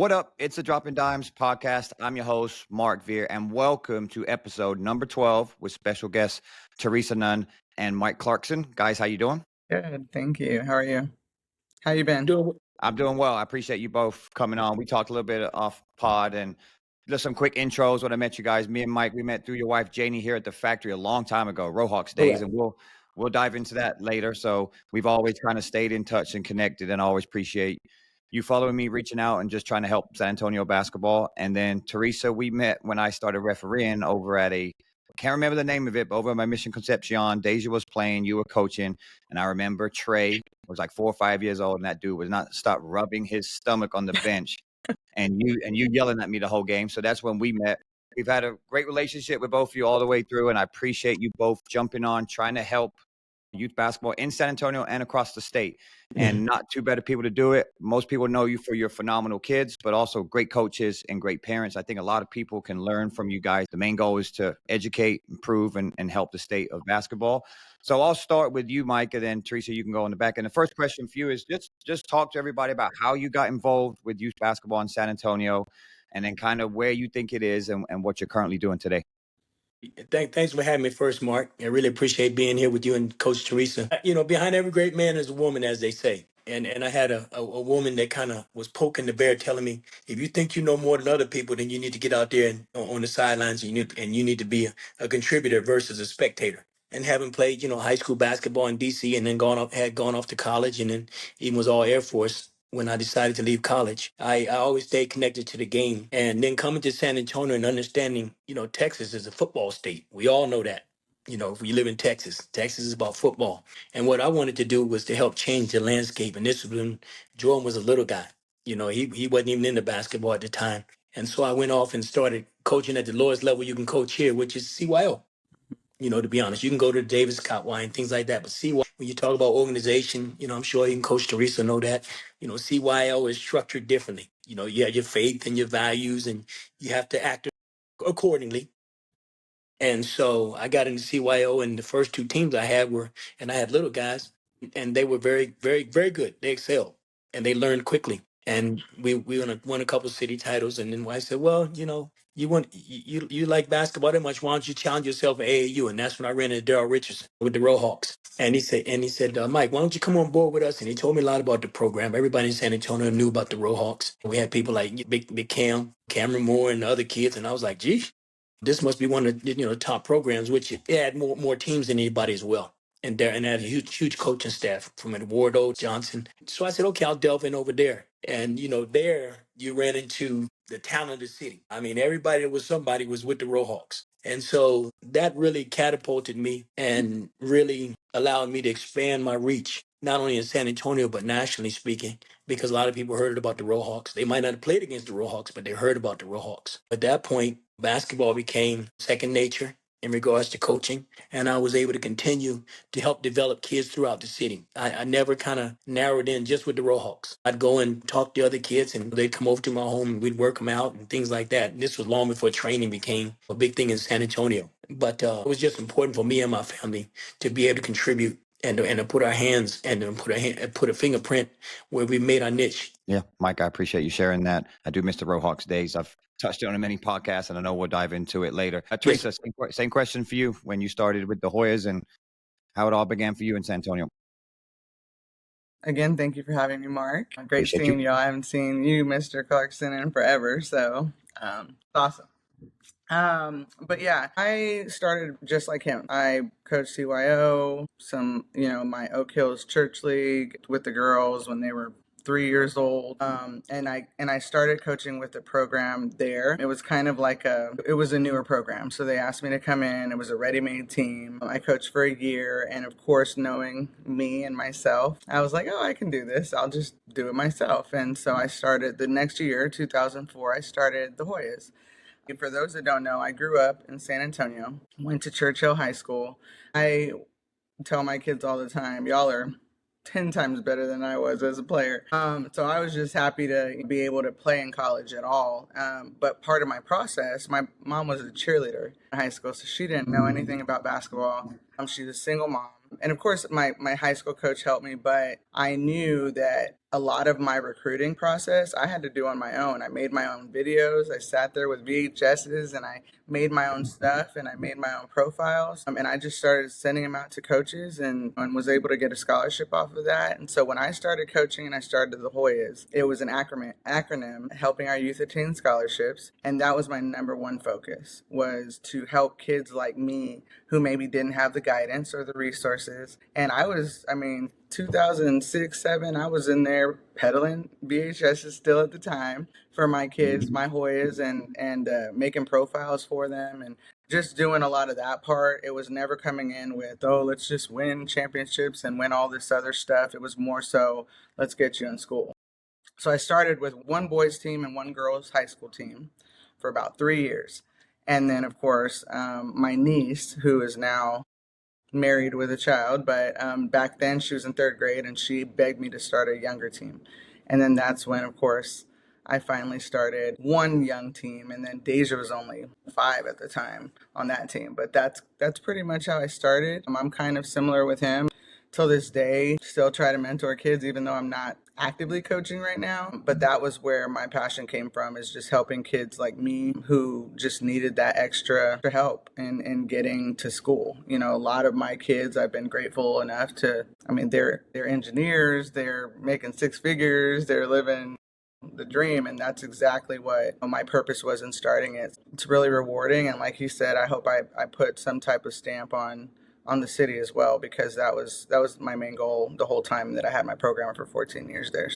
What up? It's a Dropping Dimes podcast. I'm your host, Mark Veer, and welcome to episode number 12 with special guests Theresa Nunn and Mike Clarkson. Guys, how you doing? Good, thank you. How are you? How you been? I'm doing well. I appreciate you both coming on. We talked a little bit off pod and just some quick intros when I met you guys. Me and Mike, we met through your wife Janie here at the factory a long time ago, Rohawks days, and we'll dive into that later. So we've always kind of stayed in touch and connected, and I always appreciate you following me, reaching out, and just trying to help San Antonio basketball. And then Theresa, we met when I started refereeing over at can't remember the name of it, but over at my Mission Concepcion. Deja was playing, you were coaching, and I remember Trey was like 4 or 5 years old, and that dude was not stop rubbing his stomach on the bench, and you yelling at me the whole game. So that's when we met. We've had a great relationship with both of you all the way through, and I appreciate you both jumping on, trying to help youth basketball in San Antonio and across the state. And not too better people to do it. Most people know you for your phenomenal kids, but also great coaches and great parents. I think a lot of people can learn from you guys. The main goal is to educate, improve, and help the state of basketball. So I'll start with you, Mike, and then Theresa, you can go in the back. And the first question for you is just talk to everybody about how you got involved with youth basketball in San Antonio, and then kind of where you think it is and what you're currently doing today. Thanks for having me first, Mark. I really appreciate being here with you and Coach Theresa. Behind every great man is a woman, as they say. And I had a woman that kind of was poking the bear, telling me, if you think you know more than other people, then you need to get out there and on the sidelines, and you need to be a contributor versus a spectator. And having played, high school basketball in DC, and then had gone off to college, and then even was all Air Force. When I decided to leave college, I always stayed connected to the game. And then coming to San Antonio and understanding, Texas is a football state. We all know that. If we live in Texas, Texas is about football. And what I wanted to do was to help change the landscape. And this was when Jordan was a little guy. He wasn't even into basketball at the time. And so I went off and started coaching at the lowest level you can coach here, which is CYO. To be honest, you can go to Davis Cup and things like that. But CYO, when you talk about organization, I'm sure even Coach Theresa know that, CYO is structured differently. You have your faith and your values, and you have to act accordingly. And so I got into CYO, and the first two teams I had and I had little guys, and they were very, very, very good. They excelled, and they learned quickly. And we won a couple of city titles. And then I said, well, you like basketball that much. Why don't you challenge yourself at AAU? And that's when I ran into Daryl Richardson with the Rohawks. And he said, Mike, why don't you come on board with us? And he told me a lot about the program. Everybody in San Antonio knew about the Rohawks. We had people like Big Cameron Moore, and the other kids. And I was like, gee, this must be one of the top programs, which it had more teams than anybody as well. And had a huge coaching staff from Eduardo Johnson. So I said, okay, I'll delve in over there. And there you ran into the talent of the city. I mean, everybody that was somebody was with the Rohawks. And so that really catapulted me and really allowed me to expand my reach, not only in San Antonio, but nationally speaking, because a lot of people heard about the Rohawks. They might not have played against the Rohawks, but they heard about the Rohawks. At that point, basketball became second nature in regards to coaching, and I was able to continue to help develop kids throughout the city. I never kind of narrowed in just with the Rohawks. I'd go and talk to other kids, and they'd come over to my home, and we'd work them out and things like that. And this was long before training became a big thing in San Antonio. But it was just important for me and my family to be able to contribute and to put our hands and to put a fingerprint where we made our niche. Yeah, Mike, I appreciate you sharing that. I do miss the Rohawks days. I've touched on many podcasts, and I know we'll dive into it later. Theresa, same question for you when you started with the Hoyas and how it all began for you in San Antonio. Again, thank you for having me, Mark. Great Appreciate seeing you. you. I haven't seen you, Mr. Clarkson, in forever, so awesome. But yeah, I started just like him. I coached CYO, my Oak Hills Church League with the girls when they were 3 years old. And I started coaching with the program there. It was kind of like it was a newer program. So they asked me to come in. It was a ready-made team. I coached for a year. And of course, knowing me and myself, I was like, oh, I can do this. I'll just do it myself. And so I started the next year, 2004, I started the Hoyas. For those that don't know, I grew up in San Antonio, went to Churchill High School. I tell my kids all the time, y'all are 10 times better than I was as a player. So I was just happy to be able to play in college at all. But part of my process, my mom was a cheerleader in high school, so she didn't know anything about basketball. She was a single mom. And of course, my high school coach helped me, but I knew that a lot of my recruiting process I had to do on my own. I made my own videos. I sat there with VHSs and I made my own stuff and I made my own profiles. And I just started sending them out to coaches and was able to get a scholarship off of that. And so when I started coaching and I started the Hoyas, it was an acronym helping our youth attain scholarships. And that was my number one focus, was to help kids like me who maybe didn't have the guidance or the resources. And I mean, 2006, 7, I was in there peddling VHSs still at the time for my kids, my Hoyas, and making profiles for them and just doing a lot of that part. It was never coming in with, oh, let's just win championships and win all this other stuff. It was more so, let's get you in school. So I started with one boys team and one girls high school team for about 3 years. And then, of course, my niece, who is now married with a child, but back then she was in third grade and she begged me to start a younger team. And then that's when, of course, I finally started one young team, and then Deja was only 5 at the time on that team. But that's pretty much how I started. I'm kind of similar with him till this day, still try to mentor kids, even though I'm not actively coaching right now. But that was where my passion came from, is just helping kids like me who just needed that extra help in getting to school. You know, a lot of my kids, I've been grateful enough to, I mean, they're engineers, they're making 6 figures, they're living the dream, and that's exactly what my purpose was in starting it. It's really rewarding, and like you said, I hope I put some type of stamp on the city as well, because that was my main goal the whole time that I had my program for 14 years there.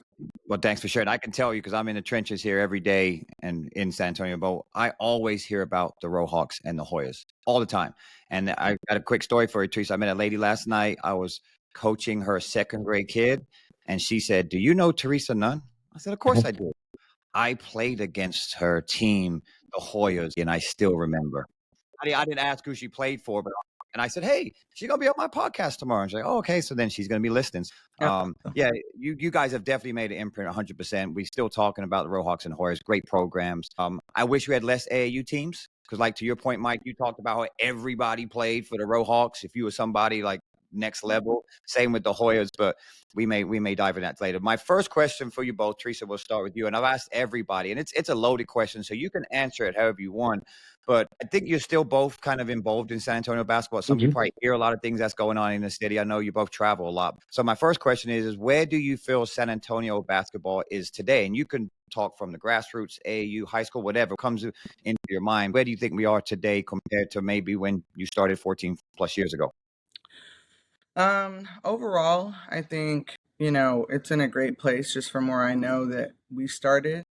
Well, thanks for sharing. I can tell you, because I'm in the trenches here every day and in San Antonio, but I always hear about the Rohawks and the Hoyas all the time. And I got a quick story for you, Teresa. I met a lady last night. I was coaching her second grade kid, and she said, "Do you know Theresa Nunn?" I said, "Of course I do. I played against her team, the Hoyas, and I still remember." I didn't ask who she played for, but and I said, "Hey, she's gonna be on my podcast tomorrow." And she's like, "Oh, okay." So then she's gonna be listening. Yeah, you guys have definitely made an imprint, 100%. We're still talking about the Rohawks and Hoyas, great programs. I wish we had less AAU teams, because, like, to your point, Mike, you talked about how everybody played for the Rohawks. If you were somebody like next level, same with the Hoyas, but we may dive in that later. My first question for you both, Theresa, we'll start with you, and I've asked everybody, and it's a loaded question, so you can answer it however you want. But I think you're still both kind of involved in San Antonio basketball. Some of you probably hear a lot of things that's going on in the city. I know you both travel a lot. So my first question is where do you feel San Antonio basketball is today? And you can talk from the grassroots, AAU, high school, whatever comes into your mind. Where do you think we are today compared to maybe when you started 14 plus years ago? Overall, I think, you know, it's in a great place just from where I know that we started.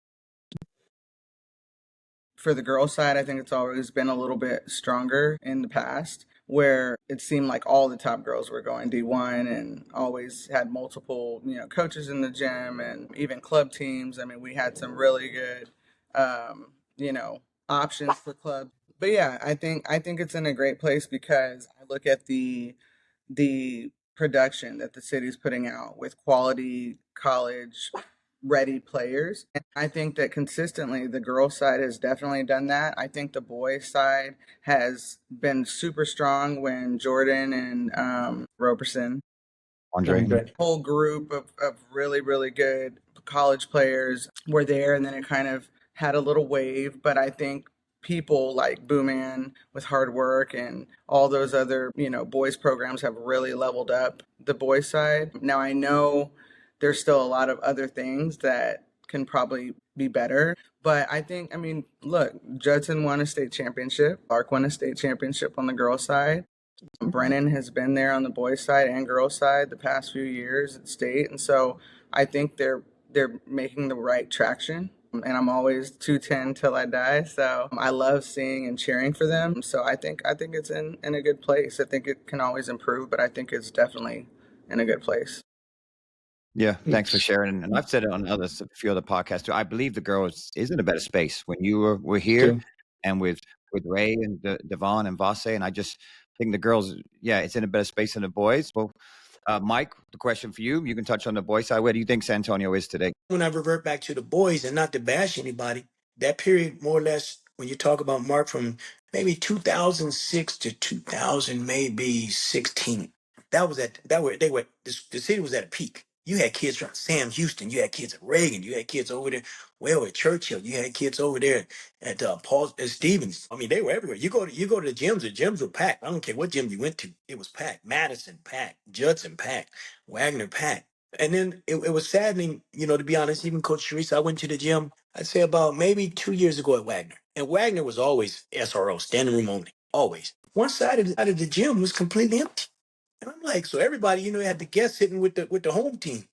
For the girls' side, I think it's always been a little bit stronger in the past, where it seemed like all the top girls were going D1 and always had multiple, you know, coaches in the gym and even club teams. I mean, we had some really good, you know, options for clubs. But yeah, I think it's in a great place because I look at the production that the city's putting out with quality college ready players. And I think that consistently the girls side has definitely done that. I think the boys side has been super strong when Jordan and Roberson, Andre? whole group of really, really good college players were there, and then it kind of had a little wave. But I think people like Booman with hard work and all those other, you know, boys programs have really leveled up the boys side. Now I know there's still a lot of other things that can probably be better. But I think, I mean, look, Judson won a state championship. Clark won a state championship on the girls' side. Brennan has been there on the boys' side and girls' side the past few years at state, and so I think they're making the right traction. And I'm always 210 till I die, so I love seeing and cheering for them. So I think it's in a good place. I think it can always improve, but I think it's definitely in a good place. Yeah, thanks for sharing. And I've said it on a few other podcasts too. I believe the girls is in a better space when you were here, and with Ray and Devon and Vasse, and I just think the girls, yeah, it's in a better space than the boys. Well, Mike, the question for you, you can touch on the boys side. Where do you think San Antonio is today? When I revert back to the boys, and not to bash anybody, that period more or less when you talk about Mark from maybe 2006 to 2000 maybe 16, that was at that were they were the city was at a peak. You had kids from Sam Houston. You had kids at Reagan. You had kids over there, well, at Churchill. You had kids over there at Paul Stevens. I mean, they were everywhere. You go to the gyms were packed. I don't care what gym you went to. It was packed. Madison packed. Judson packed. Wagner packed. And then it was saddening, to be honest, even Coach Theresa, I went to the gym, I'd say about maybe 2 years ago at Wagner. And Wagner was always SRO, standing room only, always. One side of the gym was completely empty. And I'm like, so everybody, had the guests sitting with the home team.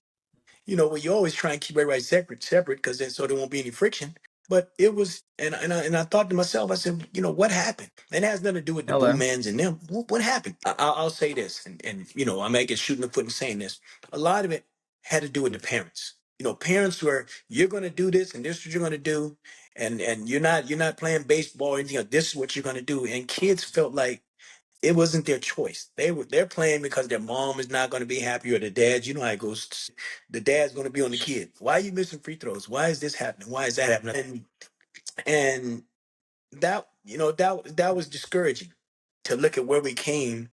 Where you always try and keep everybody separate, because then so there won't be any friction. But it was, and I thought to myself, I said, what happened? And it has nothing to do with the Hello. Boomans and them. What happened? I'll say this, and I may get shooting the foot in saying this. A lot of it had to do with the parents. Parents were, you're going to do this, and this is what you're going to do, and you're not playing baseball or anything else. This is what you're going to do, and kids felt like it wasn't their choice. They're playing because their mom is not going to be happy, or the dad. You know how it goes. The dad's going to be on the kid. Why are you missing free throws? Why is this happening? Why is that happening? And that was discouraging to look at where we came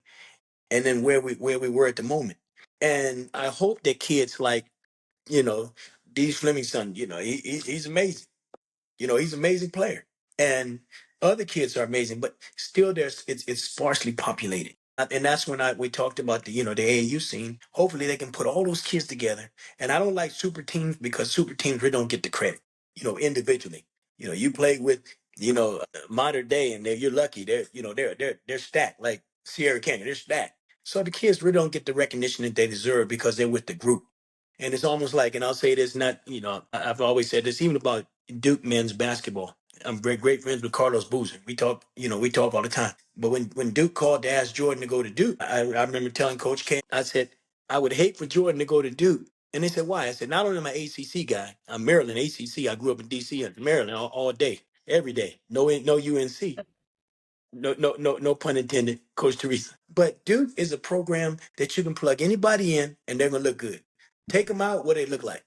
and then where we were at the moment. And I hope that kids like you know D. Fleming's son. He's amazing. He's an amazing player. And other kids are amazing, but still it's sparsely populated. And that's when we talked about the AAU scene. Hopefully they can put all those kids together. And I don't like super teams because super teams really don't get the credit, individually. You play with, modern day, and you're lucky. They're stacked like Sierra Canyon. They're stacked. So the kids really don't get the recognition that they deserve because they're with the group. And it's almost like, and I'll say this, not, I've always said this, even about Duke men's basketball. I'm great, great friends with Carlos Boozer. We talk all the time. But when Duke called to ask Jordan to go to Duke, I remember telling Coach K, I said, I would hate for Jordan to go to Duke. And they said, why? I said, not only am I ACC guy, I'm Maryland ACC. I grew up in DC and Maryland all day, every day. No UNC. No pun intended, Coach Theresa. But Duke is a program that you can plug anybody in and they're gonna look good. Take them out, what they look like.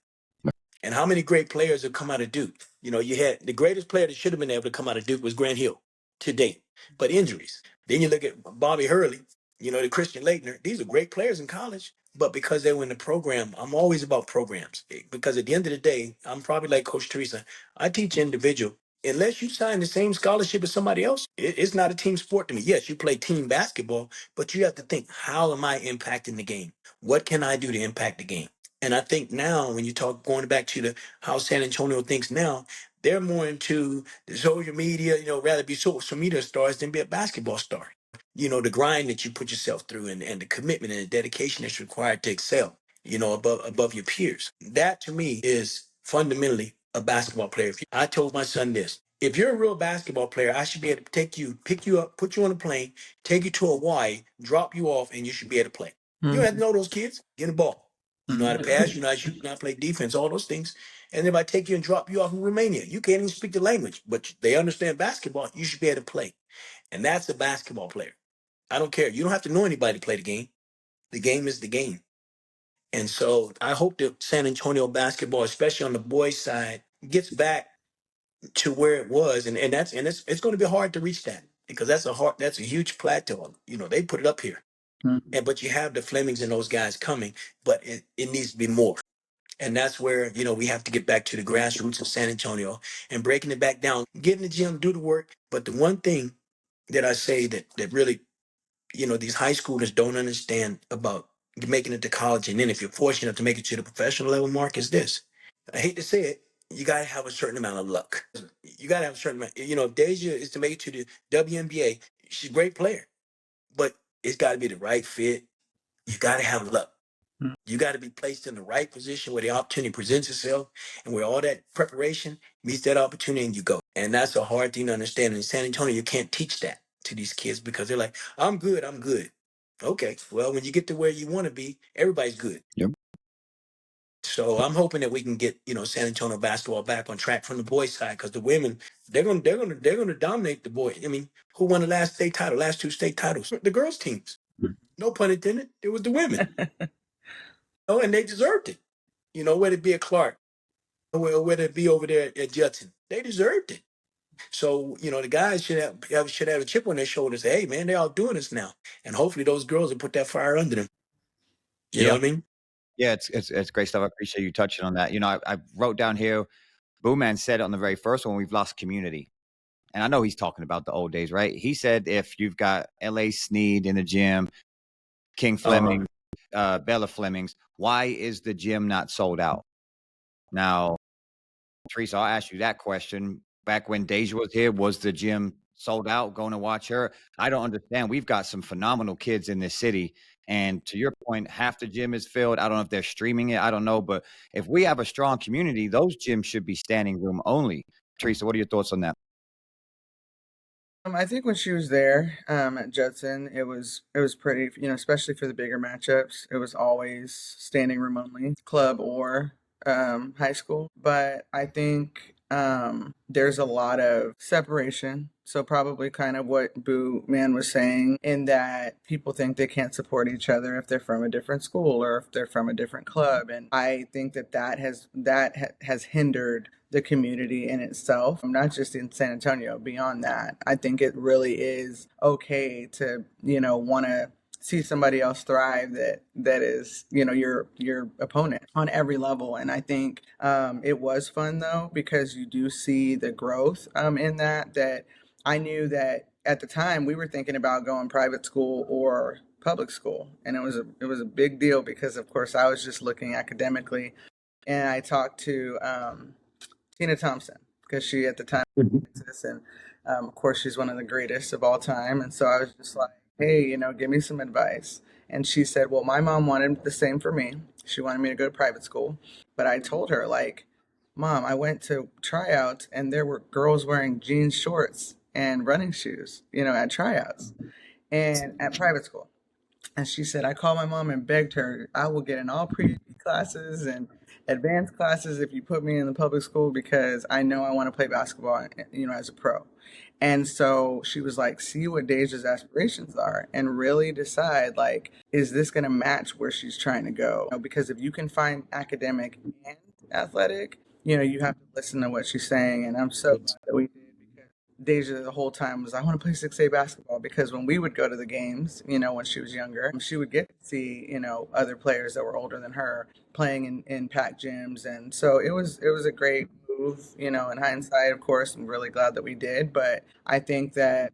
And how many great players have come out of Duke? You had the greatest player that should have been able to come out of Duke was Grant Hill to date, but injuries. Then you look at Bobby Hurley, the Christian Laettner. These are great players in college, but because they were in the program, I'm always about programs. Because at the end of the day, I'm probably like Coach Teresa. I teach individual. Unless you sign the same scholarship as somebody else, it's not a team sport to me. Yes, you play team basketball, but you have to think, how am I impacting the game? What can I do to impact the game? And I think now, when you talk, going back to the how San Antonio thinks now, they're more into the social media, rather be social media stars than be a basketball star. The grind that you put yourself through, and the commitment and the dedication that's required to excel, above your peers. That to me is fundamentally a basketball player. I told my son this. If you're a real basketball player, I should be able to take you, pick you up, put you on a plane, take you to Hawaii, drop you off, and you should be able to play. You don't have to know those kids. Get a ball. You know how to pass, you know how to shoot, you know how to play defense, all those things. And if I take you and drop you off in Romania, you can't even speak the language, but they understand basketball, you should be able to play. And that's a basketball player. I don't care. You don't have to know anybody to play the game. The game is the game. And so I hope that San Antonio basketball, especially on the boys' side, gets back to where it was. And it's going to be hard to reach that because that's a huge plateau. They put it up here. But you have the Flemings and those guys coming, but it needs to be more. And that's where, we have to get back to the grassroots of San Antonio and breaking it back down, get in the gym, do the work. But the one thing that I say that really, these high schoolers don't understand about making it to college. And then if you're fortunate enough to make it to the professional level, Mark, is this. I hate to say it, you got to have a certain amount of luck. You got to have a certain amount. If Deja is to make it to the WNBA, she's a great player, but it's got to be the right fit. You got to have luck. You got to be placed in the right position where the opportunity presents itself and where all that preparation meets that opportunity and you go. And that's a hard thing to understand. In San Antonio, you can't teach that to these kids because they're like, I'm good, I'm good. Okay, well, when you get to where you want to be, everybody's good. Yep. So I'm hoping that we can get, San Antonio basketball back on track from the boys' side because the women, they're gonna dominate the boys. I mean, who won the last two state titles? The girls' teams. No pun intended. It was the women. And they deserved it. Whether it be at Clark, or whether it be over there at Judson, they deserved it. So, the guys should have a chip on their shoulders. Hey, man, they're all doing this now. And hopefully those girls will put that fire under them. You know what I mean? Yeah, it's great stuff. I appreciate you touching on that. You know, I wrote down here, Boo Man said on the very first one, we've lost community. And I know he's talking about the old days, right? He said if you've got L.A. Sneed in the gym, King Fleming, Bella Flemings, why is the gym not sold out? Now, Theresa, I'll ask you that question. Back when Deja was here, was the gym sold out? Going to watch her? I don't understand. We've got some phenomenal kids in this city. And to your point, half the gym is filled. I don't know if they're streaming it. I don't know. But if we have a strong community, those gyms should be standing room only. Theresa, what are your thoughts on that? I think when she was there at Judson, it was pretty, especially for the bigger matchups. It was always standing room only, club or high school. But I think there's a lot of separation. So probably kind of what Boo Man was saying, in that people think they can't support each other if they're from a different school or if they're from a different club, and I think that has hindered the community in itself, not just in San Antonio. Beyond that, I think it really is okay to want to see somebody else thrive that is your opponent on every level. And I think it was fun though, because you do see the growth in that I knew that at the time we were thinking about going private school or public school, and it was a big deal because of course I was just looking academically. And I talked to Tina Thompson, because she at the time Mhm. exists, and of course she's one of the greatest of all time. And so I was just like, hey, give me some advice. And she said, well, my mom wanted the same for me. She wanted me to go to private school, but I told her, like, Mom, I went to tryouts and there were girls wearing jeans shorts and running shoes, at tryouts and at private school. And she said, I called my mom and begged her, I will get in all pre classes and advanced classes if you put me in the public school, because I know I want to play basketball, as a pro. And so she was like, see what Deja's aspirations are and really decide, like, is this going to match where she's trying to go? Because if you can find academic and athletic, you have to listen to what she's saying. And I'm so glad that we did, because Deja the whole time was, I want to play 6A basketball, because when we would go to the games, when she was younger, she would get to see, other players that were older than her playing in packed gyms. And so it was a great move, in hindsight. Of course, I'm really glad that we did. But I think that,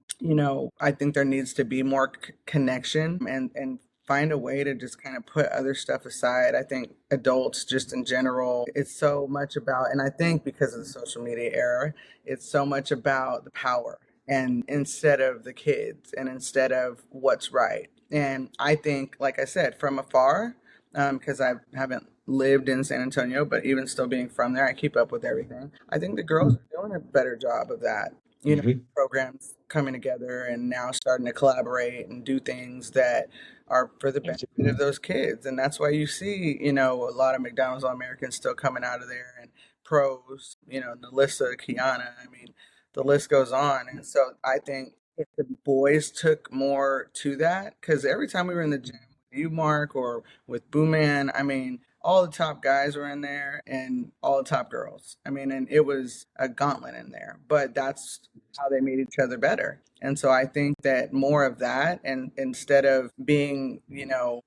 I think there needs to be more connection, and find a way to just kind of put other stuff aside. I think adults, just in general, it's so much about, and I think because of the social media era, it's so much about the power, and instead of the kids, and instead of what's right. And I think, like I said, from afar, because I haven't lived in San Antonio, but even still being from there, I keep up with everything. I think the girls are doing a better job of that. Mhm. Programs coming together and now starting to collaborate and do things that are for the benefit of those kids. And that's why you see, a lot of McDonald's All Americans still coming out of there, and pros, Nalissa, Kiana. I mean, the list goes on. And so I think if the boys took more to that, because every time we were in the gym with you, Mark, or with Boo Man, I mean, all the top guys were in there and all the top girls. I mean, and it was a gauntlet in there, but that's how they made each other better. And so I think that more of that, and instead of being,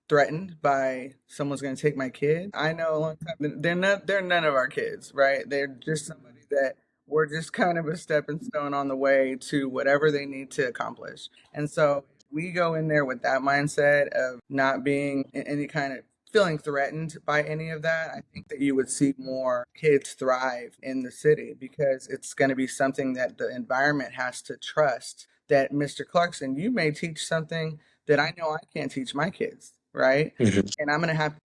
threatened by someone's going to take my kid. I know a long time they're none of our kids, right? They're just somebody that we're just kind of a stepping stone on the way to whatever they need to accomplish. And so we go in there with that mindset of not being in any kind of feeling threatened by any of that. I think that you would see more kids thrive in the city, because it's going to be something that the environment has to trust, that Mr. Clarkson, you may teach something that I know I can't teach my kids, right? Mhm. And I'm going to have to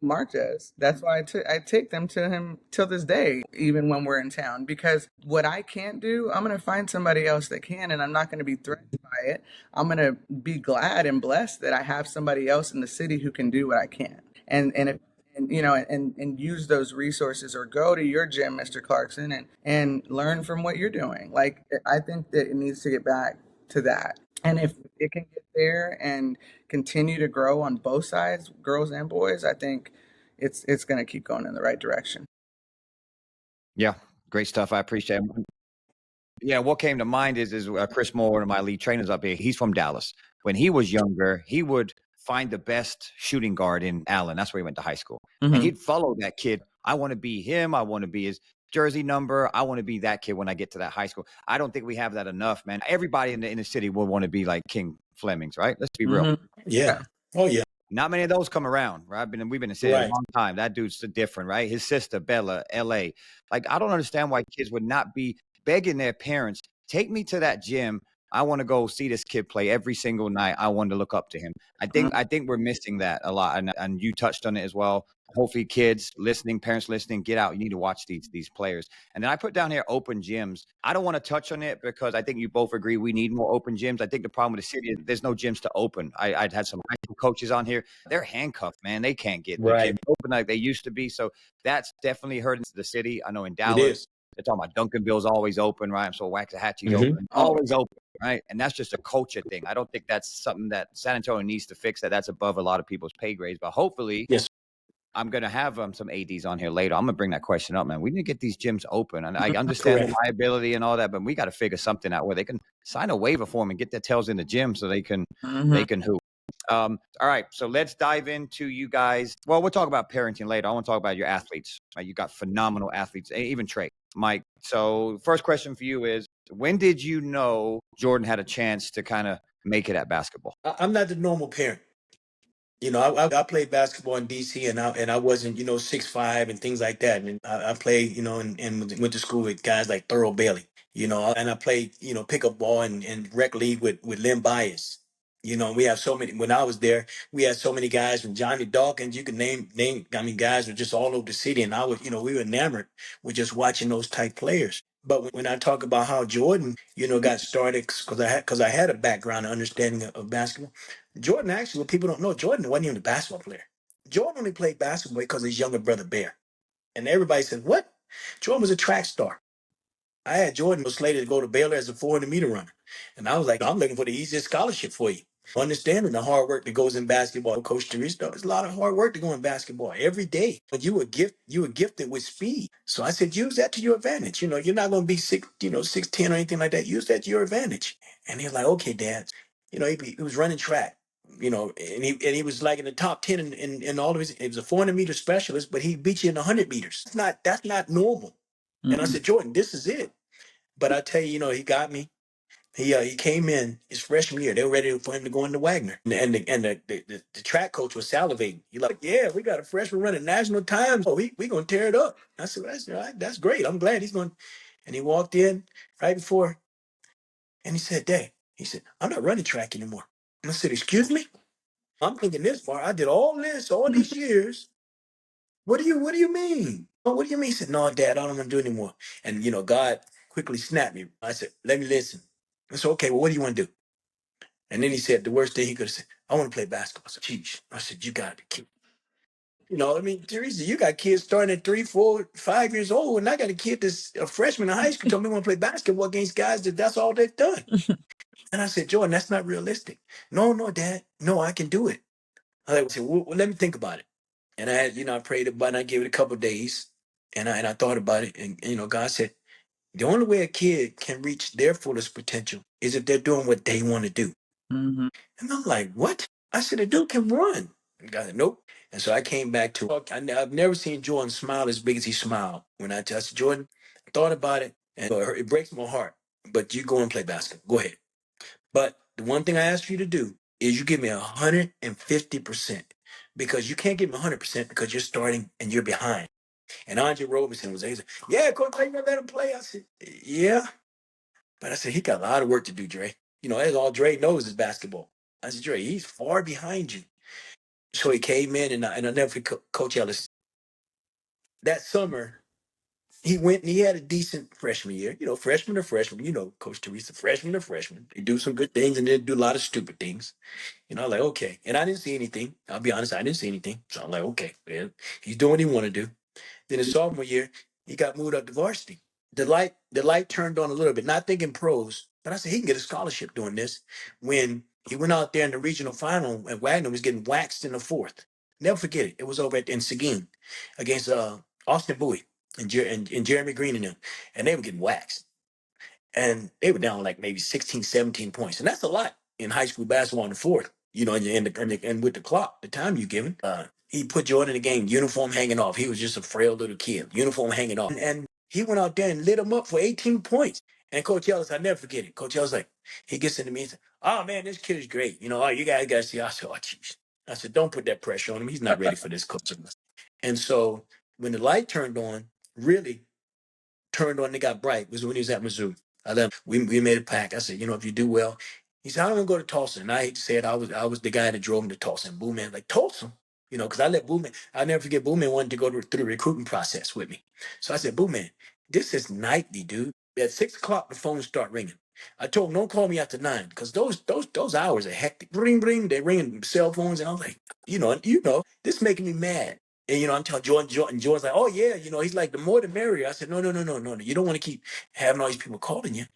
Mark does. That's why I take them to him till this day, even when we're in town, because what I can't do, I'm going to find somebody else that can, and I'm not going to be threatened by it. I'm going to be glad and blessed that I have somebody else in the city who can do what I can. And if and and use those resources, or go to your gym, Mr. Clarkson, and learn from what you're doing. Like, I think that it needs to get back to that. And if it can get there and continue to grow on both sides, girls and boys, I think it's going to keep going in the right direction. Yeah, great stuff. I appreciate it. Yeah, what came to mind is Chris Moore, one of my lead trainers up here. He's from Dallas. When he was younger, he would find the best shooting guard in Allen. That's where he went to high school. Mm-hmm. And he'd follow that kid. I want to be him. I want to be his jersey number. I want to be that kid when I get to that high school. I don't think we have that enough, man. Everybody in the city will want to be like King Flemings, right? Let's be real. Yeah. Oh, yeah. Not many of those come around, right? We've been in the city a Right. long time. That dude's different, right? His sister, Bella, LA. Like, I don't understand why kids would not be begging their parents, take me to that gym. I want to go see this kid play every single night. I want to look up to him. I think we're missing that a lot. And you touched on it as well. Hopefully kids listening, parents listening, get out. You need to watch these players. And then I put down here open gyms. I don't want to touch on it because I think you both agree we need more open gyms. I think the problem with the city is there's no gyms to open. I'd had some high school coaches on here. They're handcuffed, man. They can't get the gym open like they used to be. So that's definitely hurting the city. I know in Dallas, they're talking about Duncanville's always open, right? So Waxahachie's open, always open, right? And that's just a culture thing. I don't think that's something that San Antonio needs to fix. That's above a lot of people's pay grades. But hopefully, I'm going to have some ADs on here later. I'm going to bring that question up, man. We need to get these gyms open. And I understand the liability and all that, but we got to figure something out where they can sign a waiver form and get their tails in the gym so they can hoop. All right, so let's dive into you guys. Well, we'll talk about parenting later. I want to talk about your athletes. You got phenomenal athletes, even Trey, Mike. So first question for you is, when did you know Jordan had a chance to kind of make it at basketball? I'm not the normal parent. You know, I played basketball in DC, and I wasn't, 6'5" and things like that. And I played, and went to school with guys like Thurl Bailey, and I played, pickup ball and rec league with Lynn Bias. We have so many. When I was there, we had so many guys from Johnny Dawkins. You could name. I mean, guys were just all over the city, and I was, we were enamored with just watching those type players. But when I talk about how Jordan, got started because I had a background and understanding of basketball. Jordan actually, what people don't know, Jordan wasn't even a basketball player. Jordan only played basketball because of his younger brother Bear. And everybody said, what? Jordan was a track star. I had Jordan was slated to go to Baylor as a 400-meter runner. And I was like, I'm looking for the easiest scholarship for you. Understanding the hard work that goes in basketball. Coach Theresa, there's a lot of hard work to go in basketball every day. But you were gifted with speed. So I said, use that to your advantage. You're not going to be 6'10" or anything like that. Use that to your advantage. And he was like, okay, Dad. He was running track. And he was like in the top 10 in all of his. He was a 400-meter specialist, but he beat you in 100 meters. That's not normal. And I said, Jordan, this is it. But I tell you, he got me. He came in his freshman year. They were ready for him to go into Wagner, and the track coach was salivating. He like, yeah, we got a freshman running national times. Oh, we gonna tear it up. I said, well, that's all right. That's great. I'm glad he's going. And he walked in right before, and he said, Dad, he said, I'm not running track anymore. And I said, excuse me. I'm thinking this far. I did all this all these years. What do you mean? Oh, what do you mean? He said, no, Dad, I don't want to do it anymore. And God quickly snapped me. I said, let me listen. I said, okay, well, what do you want to do? And then he said the worst thing he could have said, I want to play basketball. I said, geez. I said, you got to be kidding. I mean, Theresa, you got kids starting at 3, 4, 5 years old, and I got a kid that's a freshman in high school telling me want to play basketball against guys that's all they've done. And I said, Jordan, that's not realistic. No, Dad. No, I can do it. I said, well, let me think about it. And I had, I prayed about it. I gave it a couple of days, and I thought about it. And, God said, the only way a kid can reach their fullest potential is if they're doing what they want to do. And I'm like, what? I said, the dude can run. And God said, nope. And so I came back to, I've never seen Jordan smile as big as he smiled. When I said, Jordan, I thought about it, and it breaks my heart, but you go and play basketball. Go ahead. But the one thing I ask you to do is you give me 150%, because you can't give me 100% because you're starting and you're behind. And Andre Robinson was like, yeah, Coach, you gonna let him play? I said, yeah. But I said, he got a lot of work to do, Dre. That's all Dre knows is basketball. I said, Dre, he's far behind you. So he came in, and I never forget Coach Ellis. That summer, he went and he had a decent freshman year. Freshman to freshman. Coach Theresa, freshman to freshman. They do some good things and they do a lot of stupid things. I'm like, okay. And I didn't see anything. I'll be honest, I didn't see anything. So I'm like, okay, man, he's doing what he want to do. Then his sophomore year, he got moved up to varsity. The light turned on a little bit, not thinking pros, but I said he can get a scholarship doing this. When he went out there in the regional final and Wagner was getting waxed in the fourth. Never forget it. It was over in Seguin against Austin Bowie and Jeremy Green and them. And they were getting waxed. And they were down like maybe 16, 17 points. And that's a lot in high school basketball in the fourth. and with the clock, the time you given, he put Jordan in the game, uniform hanging off. He was just a frail little kid, uniform hanging off. And he went out there and lit him up for 18 points. And Coach Ellis, I never forget it. Coach Ellis, like, he gets into me and says, "Oh, man, this kid is great. Oh, you guys got to see." I said, "Oh, geez." I said, "Don't put that pressure on him. He's not ready for this, Coach." And so when the light turned on, really turned on and got bright was when he was at Mizzou. We made a pact. I said, if you do well, he said, "I don't want to go to Tulsa." And I hate to say it, I was the guy that drove him to Tulsa. And Boo Man, like, Tulsa? Because I let Boo Man, I'll never forget, Boo Man wanted to go through the recruiting process with me. So I said, "Boo Man, this is nightly, dude. At 6 o'clock, the phones start ringing." I told him, "Don't call me after 9, because those hours are hectic. Ring, ring, they're ringing cell phones." And I was like, this making me mad. And I'm telling Jordan's like, "Oh yeah," he's like, "the more the merrier." I said, "No, no, no, no, no, no. You don't want to keep having all these people calling you."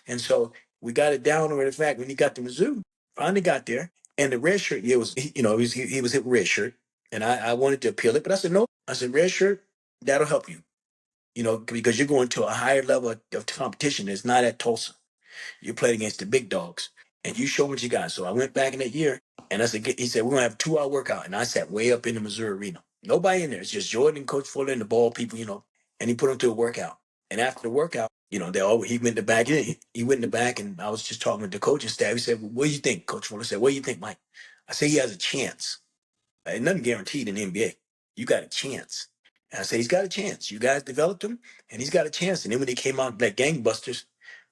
And so we got it down over the fact when he got to Mizzou, finally got there, and the red shirt year was, he was hit with red shirt, and I wanted to appeal it, but I said no. I said, "Red shirt, that'll help you, because you're going to a higher level of competition. It's not at Tulsa. You played against the big dogs, and you show what you got." So I went back in that year, and I said, he said, "We're gonna have a 2-hour workout," and I sat way up in the Missouri arena. Nobody in there. It's just Jordan, Coach Fuller, and the ball people, and he put them to a workout. And after the workout, he went in the back. He went in the back, and I was just talking with the coaching staff. He said, "Well, what do you think?" Coach Fuller said, "What do you think, Mike?" I said, "He has a chance. Ain't nothing guaranteed in the NBA. You got a chance." And I said, "He's got a chance. You guys developed him, and he's got a chance." And then when he came out like gangbusters,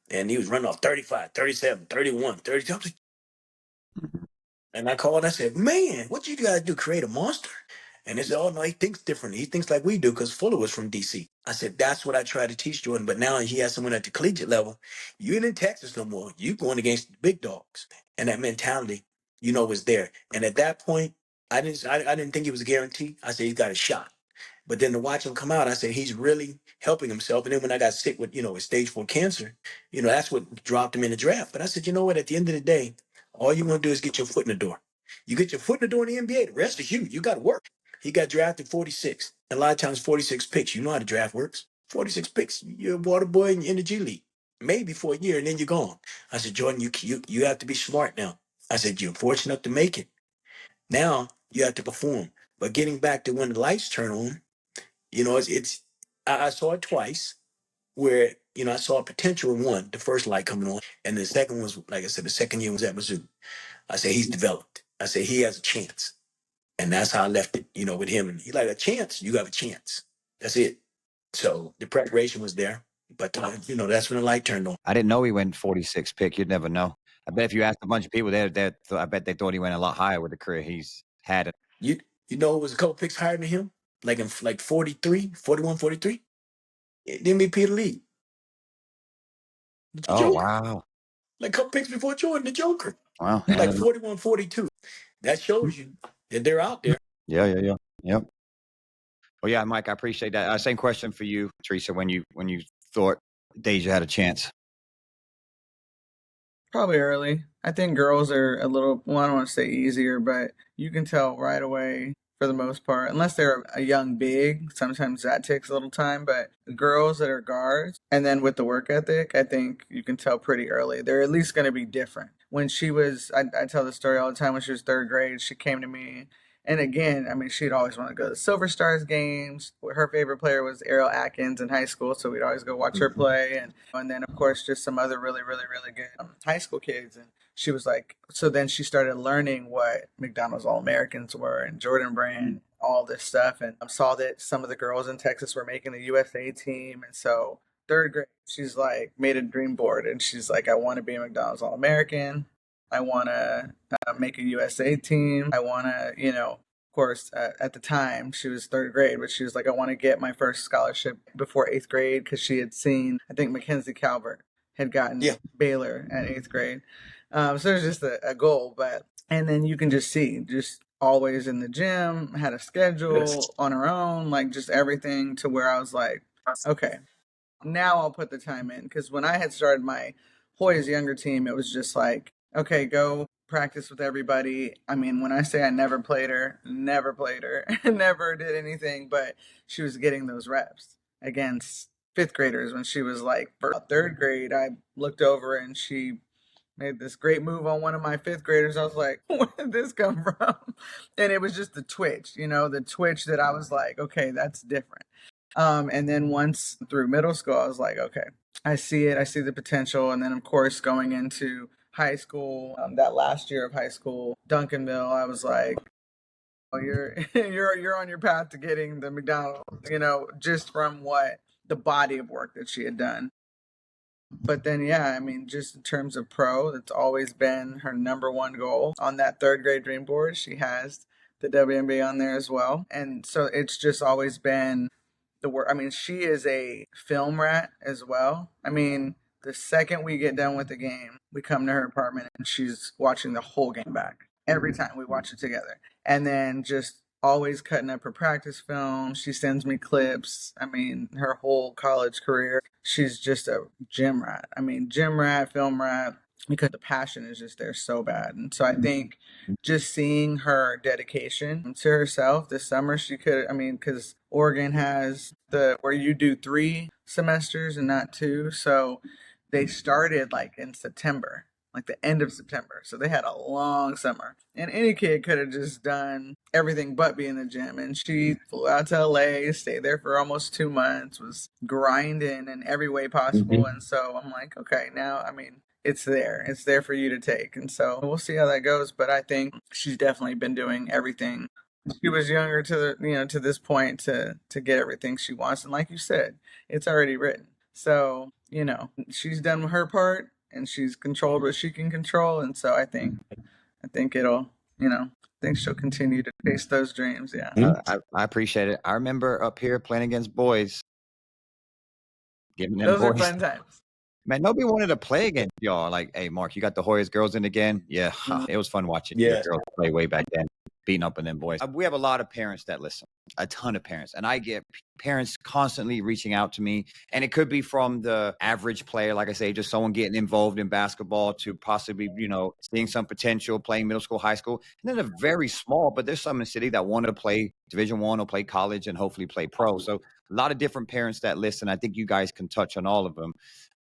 and he was running off 35, 37, 31, 32. I was like, and I called and I said, "Man, what you gotta do? Create a monster?" And they said, "Oh no, he thinks differently. He thinks like we do, because Fuller was from DC." I said, "That's what I try to teach Jordan. But now he has someone at the collegiate level. You ain't in Texas no more. You going against the big dogs." And that mentality, was there. And at that point, I didn't think it was a guarantee. I said, he's got a shot. But then to watch him come out, I said, he's really helping himself. And then when I got sick with stage 4 cancer, that's what dropped him in the draft. But I said, you know what? At the end of the day, all you want to do is get your foot in the door. You get your foot in the door in the NBA, the rest is you. You got to work. He got drafted 46. And a lot of times 46 picks. You know how the draft works. 46 picks. You're a water boy in the G League. Maybe for a year, and then you're gone. I said, Jordan, you have to be smart now. I said, you're fortunate enough to make it. Now you have to perform. But getting back to when the lights turn on, I saw it twice where, I saw a potential in one, the first light coming on. And the second was, like I said, the second year was at Mizzou. I said, he's developed. I said, he has a chance. And that's how I left it, with him. And he's like, a chance? You have a chance. That's it. So the preparation was there. But, that's when the light turned on. I didn't know he went 46 pick. You'd never know. I bet if you asked a bunch of people, I bet they thought he went a lot higher with the career he's had. You know, it was a couple picks higher than him, like in 43, 41, 43. MVP of the league. The Oh, Joker. wow. Like a couple picks before Jordan, the Joker. Wow. Like 41, 42. That shows you that they're out there. Yeah. Yep. Well, yeah, Mike, I appreciate that. Same question for you, Theresa, when you thought Deja had a chance. Probably early. I think girls are a little, well, I don't want to say easier, but you can tell right away for the most part, unless they're a young big, sometimes that takes a little time. But girls that are guards, and then with the work ethic, I think you can tell pretty early. They're at least going to be different. When she was, I tell the story all the time, when she was third grade, she came to me. And again, I mean, she'd always want to go to the Silver Stars games. Her favorite player was Errol Atkins in high school, so we'd always go watch her play. And then, of course, just some other really, really, really good high school kids. And she was like, so then she started learning what McDonald's All Americans were and Jordan Brand, all this stuff, and saw that some of the girls in Texas were making the USA team. And so, third grade, she's like, made a dream board, and she's like, I want to be a McDonald's All American. I want to make a USA team. I want to, of course, at the time she was third grade, but she was like, I want to get my first scholarship before eighth grade, because she had seen, I think Mackenzie Calvert had gotten Baylor at eighth grade. So there's just a goal, and then you can just see, just always in the gym, had a schedule on her own, like just everything, to where I was like, okay, now I'll put the time in. Because when I had started my Hoyas younger team, it was just like, okay, go practice with everybody. I mean, when I say I never played her, never did anything, but she was getting those reps against fifth graders when she was like third grade. I looked over and she made this great move on one of my fifth graders. I was like, where did this come from? And it was just the twitch, the twitch that I was like, okay, that's different. And then once through middle school, I was like, okay, I see it. I see the potential. And then, of course, going into high school, that last year of high school, Duncanville, I was like, oh, you're on your path to getting the McDonald's, just from what the body of work that she had done. But then, yeah, I mean, just in terms of pro, that's always been her number one goal. On that third grade dream board, she has the WNBA on there as well. And so it's just always been the work. I mean, she is a film rat as well. I mean, the second we get done with the game, we come to her apartment and she's watching the whole game back every time we watch it together. And then just always cutting up her practice film. She sends me clips. I mean, her whole college career, she's just a gym rat. I mean, gym rat, film rat, because the passion is just there so bad. And so I think just seeing her dedication to herself this summer, she could, I mean, because Oregon has where you do 3 semesters and not 2. So they started like in September, like the end of September. So they had a long summer. And any kid could have just done everything but be in the gym. And she flew out to LA, stayed there for almost 2 months, was grinding in every way possible. And so I'm like, okay, now, I mean, it's there. It's there for you to take. And so we'll see how that goes. But I think she's definitely been doing everything. She was younger to this point to get everything she wants. And like you said, it's already written. So, she's done her part and she's controlled what she can control. And so I think it'll, I think she'll continue to chase those dreams. Yeah. I appreciate it. I remember up here playing against boys. Giving them Those are boys. fun times. Man, nobody wanted to play against y'all. Like, hey, Mark, you got the Hoyas girls in again? Yeah, it was fun watching your girls play way back then, beating up on them boys. We have a lot of parents that listen, a ton of parents. And I get parents constantly reaching out to me. And it could be from the average player, like I say, just someone getting involved in basketball to possibly, seeing some potential, playing middle school, high school. And then they're very small, but there's some in the city that want to play Division I or play college and hopefully play pro. So a lot of different parents that listen. I think you guys can touch on all of them.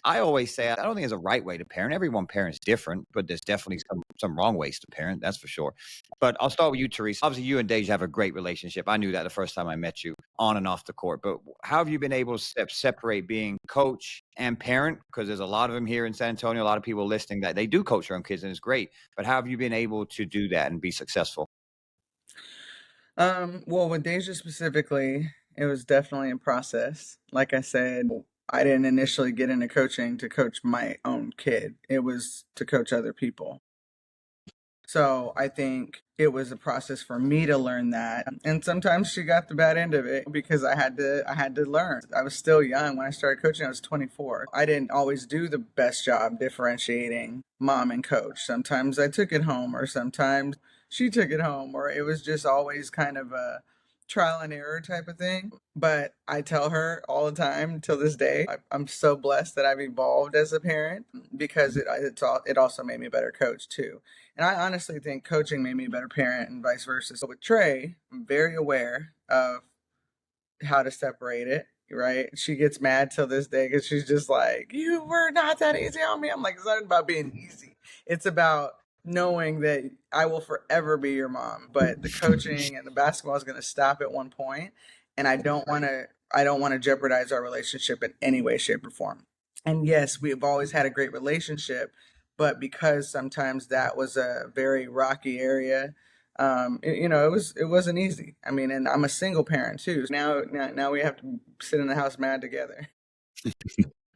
I always say I don't think there's a right way to parent. Everyone parents different, but there's definitely some wrong ways to parent. That's for sure. But I'll start with you, Theresa. Obviously, you and Deja have a great relationship. I knew that the first time I met you, on and off the court. But how have you been able to separate being coach and parent? Because there's a lot of them here in San Antonio, a lot of people listening that they do coach their own kids, and it's great. But how have you been able to do that and be successful? Well, with Deja specifically, it was definitely a process. Like I said, I didn't initially get into coaching to coach my own kid. It was to coach other people. So I think it was a process for me to learn that. And sometimes she got the bad end of it because I had to learn. I was still young when I started coaching. I was 24. I didn't always do the best job differentiating mom and coach. Sometimes I took it home, or sometimes she took it home, or it was just always kind of a trial and error type of thing. But I tell her all the time till this day, I'm so blessed that I've evolved as a parent because it also made me a better coach too. And I honestly think coaching made me a better parent and vice versa. So with Trey, I'm very aware of how to separate it, right? She gets mad till this day because she's just like, you were not that easy on me. I'm like, it's not about being easy. It's about knowing that I will forever be your mom, but the coaching and the basketball is going to stop at one point, and I don't want to jeopardize our relationship in any way, shape, or form. And yes, we've always had a great relationship, but because sometimes that was a very rocky area, it wasn't easy. I mean, and I'm a single parent too. Now we have to sit in the house mad together.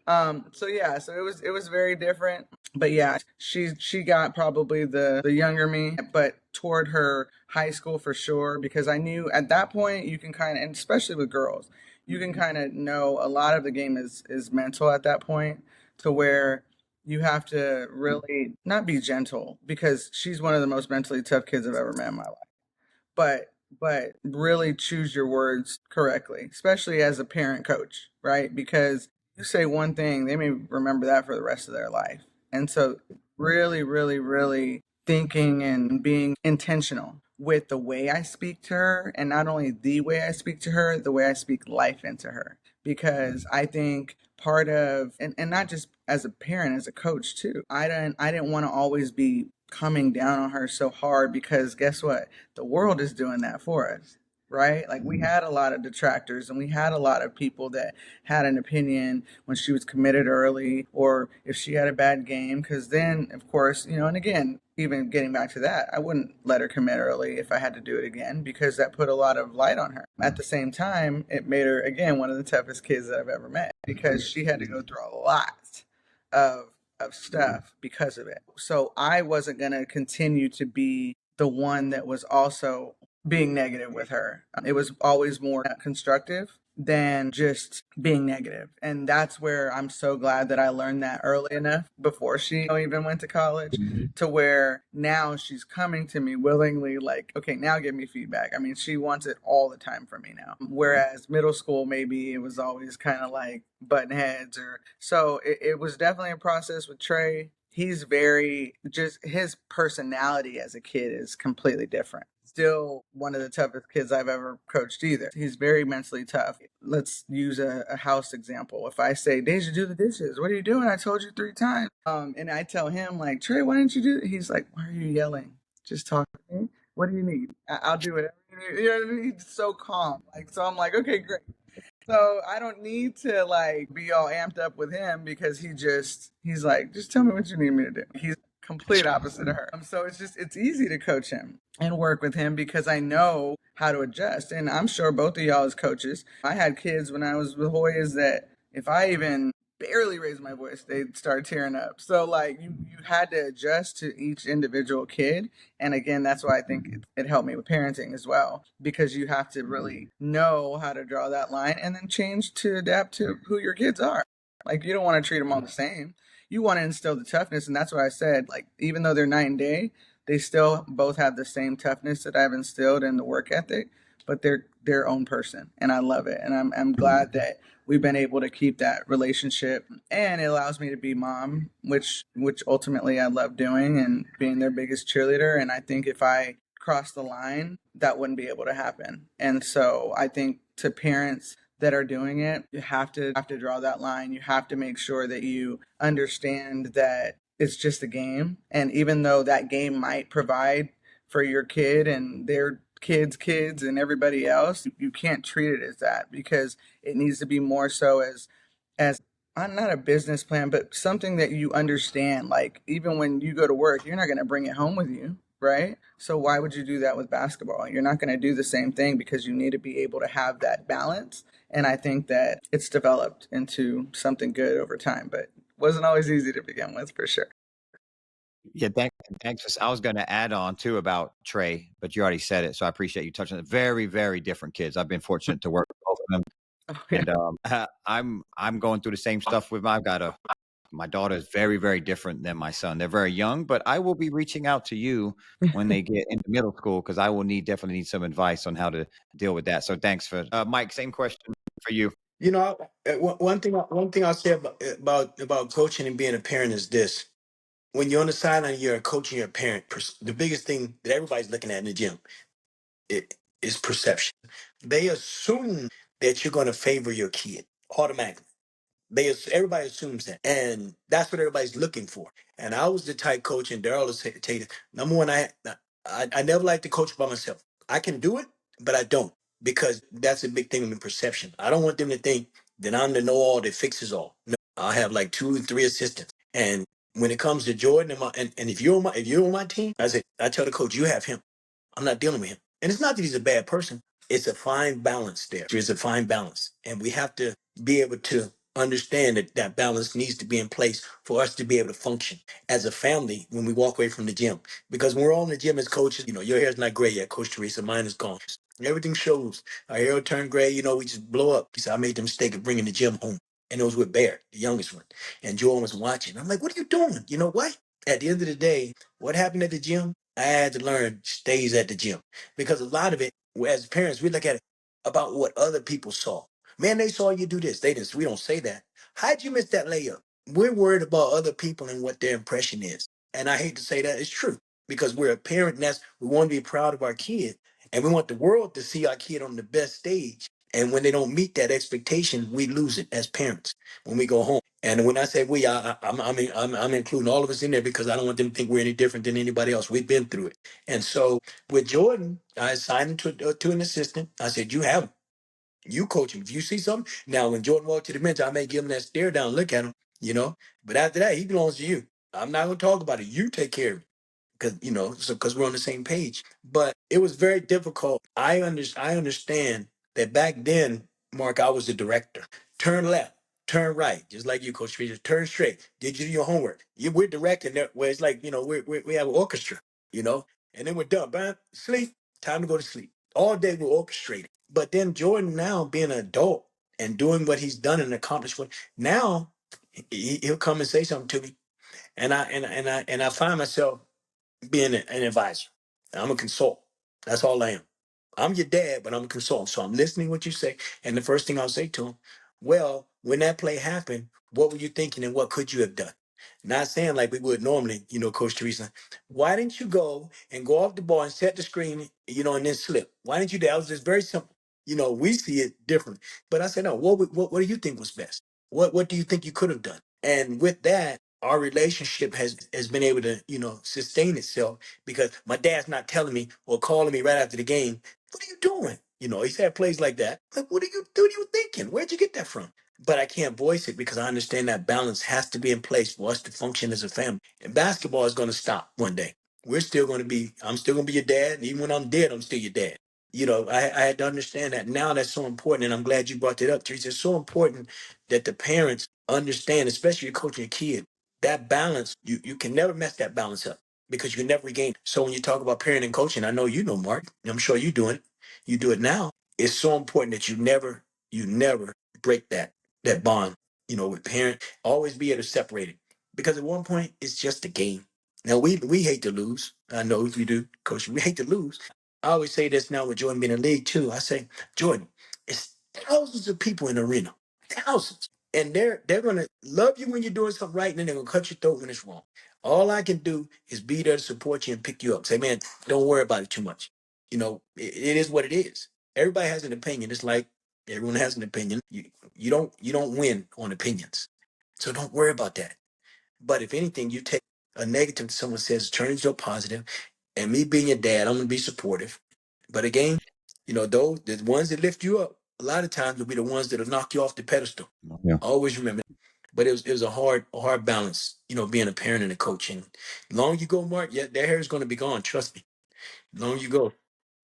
So it was very different. But yeah, she got probably the younger me, but toward her high school for sure, because I knew at that point you can kind of, and especially with girls, you can kind of know a lot of the game is mental at that point, to where you have to really not be gentle, because she's one of the most mentally tough kids I've ever met in my life. But really choose your words correctly, especially as a parent coach, right? Because you say one thing, they may remember that for the rest of their life. And so really, really, really thinking and being intentional with the way I speak to her, and not only the way I speak to her, the way I speak life into her. Because I think part of, and not just as a parent, as a coach too. I didn't want to always be coming down on her so hard, because guess what? The world is doing that for us. Right? Like, we had a lot of detractors, and we had a lot of people that had an opinion when she was committed early, or if she had a bad game. Because then, of course, and again, even getting back to that, I wouldn't let her commit early if I had to do it again, because that put a lot of light on her. At the same time, it made her, again, one of the toughest kids that I've ever met, because she had to go through a lot of stuff because of it. So I wasn't going to continue to be the one that was also being negative with her. It was always more constructive than just being negative. And that's where I'm so glad that I learned that early enough, before she even went to college, to where now she's coming to me willingly, like, okay, now give me feedback. I mean, she wants it all the time from me now. Whereas middle school, maybe it was always kind of like button heads, or so it was definitely a process with Trey. He's very, just his personality as a kid is completely different. Still one of the toughest kids I've ever coached either. He's very mentally tough. Let's use a house example. If I say, Deja, do the dishes. What are you doing? I told you 3 times. And I tell him, like, Trey, why didn't you do it? He's like, why are you yelling? Just talk to me. What do you need? I'll do whatever you need. You know what I mean? He's so calm. Like, so I'm like, okay, great. So I don't need to like be all amped up with him, because he's like, just tell me what you need me to do. He's complete opposite of her. So it's easy to coach him and work with him, because I know how to adjust. And I'm sure both of y'all as coaches, I had kids when I was with Hoyas that if I even barely raised my voice, they'd start tearing up. So like, you had to adjust to each individual kid. And again, that's why I think it helped me with parenting as well, because you have to really know how to draw that line, and then change to adapt to who your kids are. Like, you don't want to treat them all the same. You want to instill the toughness. And that's why I said, like, even though they're night and day, they still both have the same toughness that I've instilled in the work ethic, but they're their own person. And I love it. And I'm glad that we've been able to keep that relationship, and it allows me to be mom, which ultimately I love doing, and being their biggest cheerleader. And I think if I crossed the line, that wouldn't be able to happen. And so I think, to parents that are doing it, you have to draw that line. You have to make sure that you understand that it's just a game. And even though that game might provide for your kid and their kids and everybody else, you can't treat it as that, because it needs to be more so as not a business plan, but something that you understand. Like, even when you go to work, you're not going to bring it home with you, right? So why would you do that with basketball? You're not going to do the same thing, because you need to be able to have that balance. And I think that it's developed into something good over time, but wasn't always easy to begin with, for sure. Yeah, thanks. I was going to add on too about Trey, but you already said it, so I appreciate you touching it. Very, very different kids. I've been fortunate to work with both of them, Oh, yeah. and I'm going through the same stuff with my daughter is very, very different than my son. They're very young, but I will be reaching out to you when they get into middle school, because I will definitely need some advice on how to deal with that. So thanks for Mike. Same question for you. You know, one thing I'll say about coaching and being a parent is this: when you're on the sideline, you're a coach and you're a parent. The biggest thing that everybody's looking at in the gym it is perception. They assume that you're going to favor your kid automatically. Everybody assumes that, and that's what everybody's looking for. And I was the type coach, and Daryl will tell you, number one, I never like to coach by myself. I can do it, but I don't, because that's a big thing in perception. I don't want them to think that I'm the know all that fixes all. No, I have like 2 or 3 assistants, and when it comes to Jordan and if you're on my team, I tell the coach, you have him. I'm not dealing with him. And it's not that he's a bad person. It's a fine balance there. There's a fine balance. And we have to be able to understand that that balance needs to be in place for us to be able to function as a family when we walk away from the gym. Because when we're all in the gym as coaches, your hair's not gray yet, Coach Theresa. Mine is gone. Everything shows. Our hair will turn gray, we just blow up. He said, I made the mistake of bringing the gym home. And it was with Bear, the youngest one. And Jordan was watching. I'm like, what are you doing? You know what? At the end of the day, what happened at the gym, I had to learn stays at the gym. Because a lot of it, as parents, we look at it about what other people saw. Man, they saw you do this. We don't say that. How'd you miss that layup? We're worried about other people and what their impression is. And I hate to say that, it's true. Because we're a parent, and we want to be proud of our kid. And we want the world to see our kid on the best stage. And when they don't meet that expectation, we lose it as parents when we go home. And when I say we, I'm including all of us in there because I don't want them to think we're any different than anybody else. We've been through it. And so with Jordan, I assigned him to an assistant. I said, you have him. You coach him. If you see something, now when Jordan walked to the bench, I may give him that stare down, look at him, you know. But after that, he belongs to you. I'm not going to talk about it. You take care of it because because we're on the same page. But it was very difficult. I understand that back then, Mark, I was the director. Turn left, turn right, just like you, Coach Theresa. Turn straight. Did you do your homework? We're directing that where it's like we have an orchestra, and then we're done. Bam, sleep. Time to go to sleep. All day we're orchestrating. But then Jordan now being an adult and doing what he's done and accomplished what now he'll come and say something to me, and I find myself being an advisor. I'm a consultant. That's all I am. I'm your dad, but I'm a consultant. So I'm listening what you say. And the first thing I'll say to him, well, when that play happened, what were you thinking and what could you have done? Not saying like we would normally, Coach Theresa. Why didn't you go and go off the ball and set the screen, and then slip? Why didn't you do that? It was just very simple. We see it different. But I said, no, what do you think was best? What do you think you could have done? And with that, our relationship has been able to, sustain itself because my dad's not telling me or calling me right after the game, what are you doing? He's had plays like that. Like, what are you thinking? Where'd you get that from? But I can't voice it because I understand that balance has to be in place for us to function as a family. And basketball is going to stop one day. I'm still going to be your dad. And even when I'm dead, I'm still your dad. I had to understand that now that's so important. And I'm glad you brought that up, Teresa. It's so important that the parents understand, especially you're coaching a kid, that balance, you can never mess that balance up because you can never regain it. So when you talk about parenting and coaching, I know Mark, I'm sure you're doing it. You do it now. It's so important that you never break that bond, with parent. Always be able to separate it. Because at one point it's just a game. Now we hate to lose. I know we do, coach. We hate to lose. I always say this now with Jordan being in the league too. I say, Jordan, it's thousands of people in the arena. Thousands. And they're gonna love you when you're doing something right, and then they're gonna cut your throat when it's wrong. All I can do is be there to support you and pick you up. Say, man, don't worry about it too much. It is what it is. Everybody has an opinion. It's like everyone has an opinion. You don't win on opinions. So don't worry about that. But if anything, you take a negative someone says, turn into a positive. And me being your dad, I'm gonna be supportive. But again, those the ones that lift you up, a lot of times will be the ones that'll knock you off the pedestal. Yeah. Always remember. But it was a hard balance, being a parent and a coach. And the longer you go, Mark, yeah, that hair is gonna be gone. Trust me. The longer you go.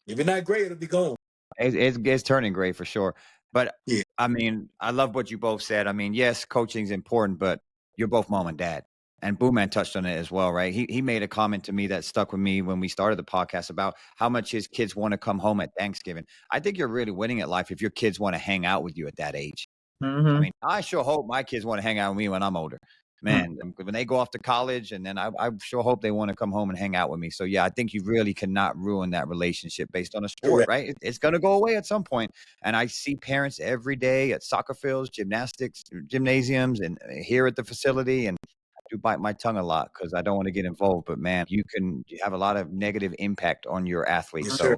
If it's not great, it'll be gone. It's turning gray for sure. But Yeah. I mean, I love what you both said. I mean, yes, coaching is important, but you're both mom and dad. And Boo Man touched on it as well, right? He made a comment to me that stuck with me when we started the podcast about how much his kids want to come home at Thanksgiving. I think you're really winning at life if your kids want to hang out with you at that age. I mean, I sure hope my kids want to hang out with me when I'm older. Man, when they go off to college, and then I sure hope they want to come home and hang out with me. So yeah, I think you really cannot ruin that relationship based on a sport, Correct. right? It's going to go away at some point. And I see parents every day at soccer fields, gymnastics, gymnasiums, and here at the facility. And I do bite my tongue a lot because I don't want to get involved. But man, you have a lot of negative impact on your athletes. Yes, sir. So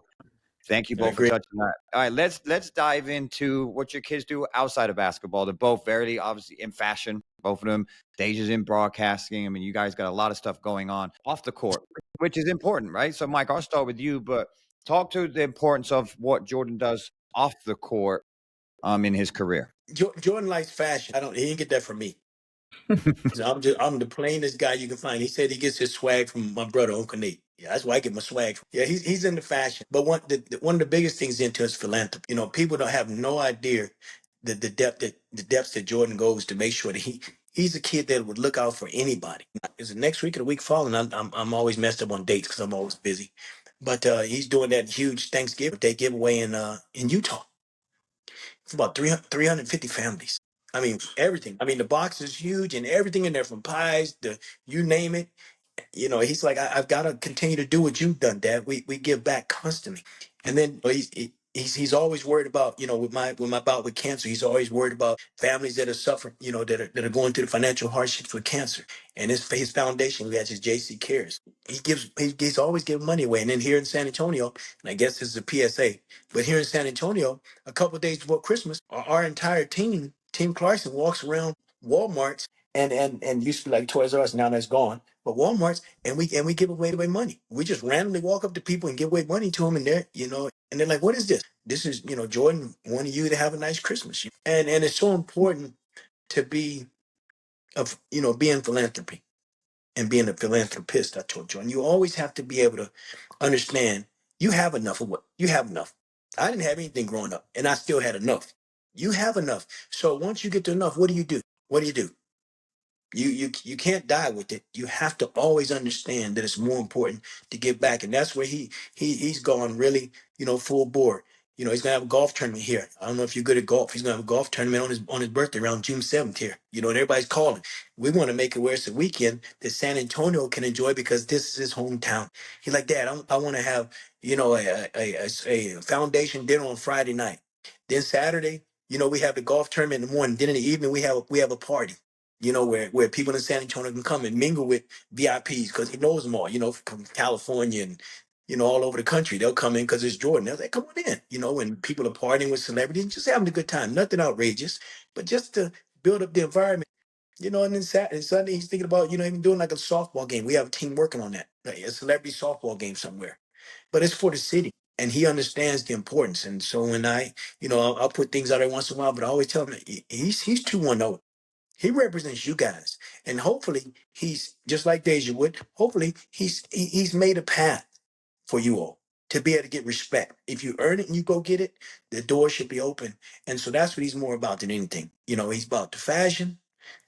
thank you I both for agree. touching that. All right, let's dive into what your kids do outside of basketball. They're both very obviously in fashion. Both of them. Deja's in broadcasting. I mean, you guys got a lot of stuff going on off the court, which is important, right? So, Mike, I'll start with you, but talk to the importance of what Jordan does off the court, in his career. Jordan likes fashion. He didn't get that from me. I'm the plainest guy you can find. He said he gets his swag from my brother, Uncle Nate. Yeah, that's why I get my swag. Yeah, he's into fashion. But one of the biggest things into is philanthropy. People don't have no idea the depths that Jordan goes to make sure that he's a kid that would look out for anybody. Is it next week or the week following? I'm always messed up on dates because I'm always busy. But he's doing that huge Thanksgiving Day giveaway in Utah. It's about 350 families. I mean, everything. I mean, the box is huge and everything in there from pies to you name it. He's like, I've got to continue to do what you've done, Dad. We give back constantly. And then he's always worried about, with my bout with cancer, he's always worried about families that are suffering, that are going through the financial hardships with cancer. And his foundation, we has his JC Cares. He's always giving money away. And then here in San Antonio, and I guess this is a PSA, but here in San Antonio, a couple of days before Christmas, our entire Team Clarkson, walks around Walmart's and used to be like Toys R Us, now that's gone. But Walmart's, and we give away money. We just randomly walk up to people and give away money to them, and they're like, "What is this?" This is, Jordan wanting you to have a nice Christmas. And it's so important to be in philanthropy and being a philanthropist. I told you, and you always have to be able to understand you have enough of what you have enough. I didn't have anything growing up, and I still had enough. You have enough. So once you get to enough, what do you do? What do you do? You can't die with it. You have to always understand that it's more important to give back, and that's where he's gone really, full bore. He's gonna have a golf tournament here. I don't know if you're good at golf. He's gonna have a golf tournament on his birthday around June 7th here. And everybody's calling. We want to make it where it's a weekend that San Antonio can enjoy because this is his hometown. He's like, Dad, I want to have a foundation dinner on Friday night. Then Saturday, we have the golf tournament in the morning. Then in the evening we have a party, where people in San Antonio can come and mingle with VIPs because he knows them all, from California and, all over the country. They'll come in because it's Jordan. They'll say, come on in, when people are partying with celebrities, just having a good time. Nothing outrageous, but just to build up the environment. And then Saturday, Sunday, he's thinking about, even doing like a softball game. We have a team working on that, like a celebrity softball game somewhere. But it's for the city. And he understands the importance. And so when I'll put things out there once in a while, but I always tell him he's 210. He represents you guys, and hopefully he's just like Deja would. Hopefully he's made a path for you all to be able to get respect. If you earn it and you go get it, the door should be open. And so that's what he's more about than anything. He's about the fashion,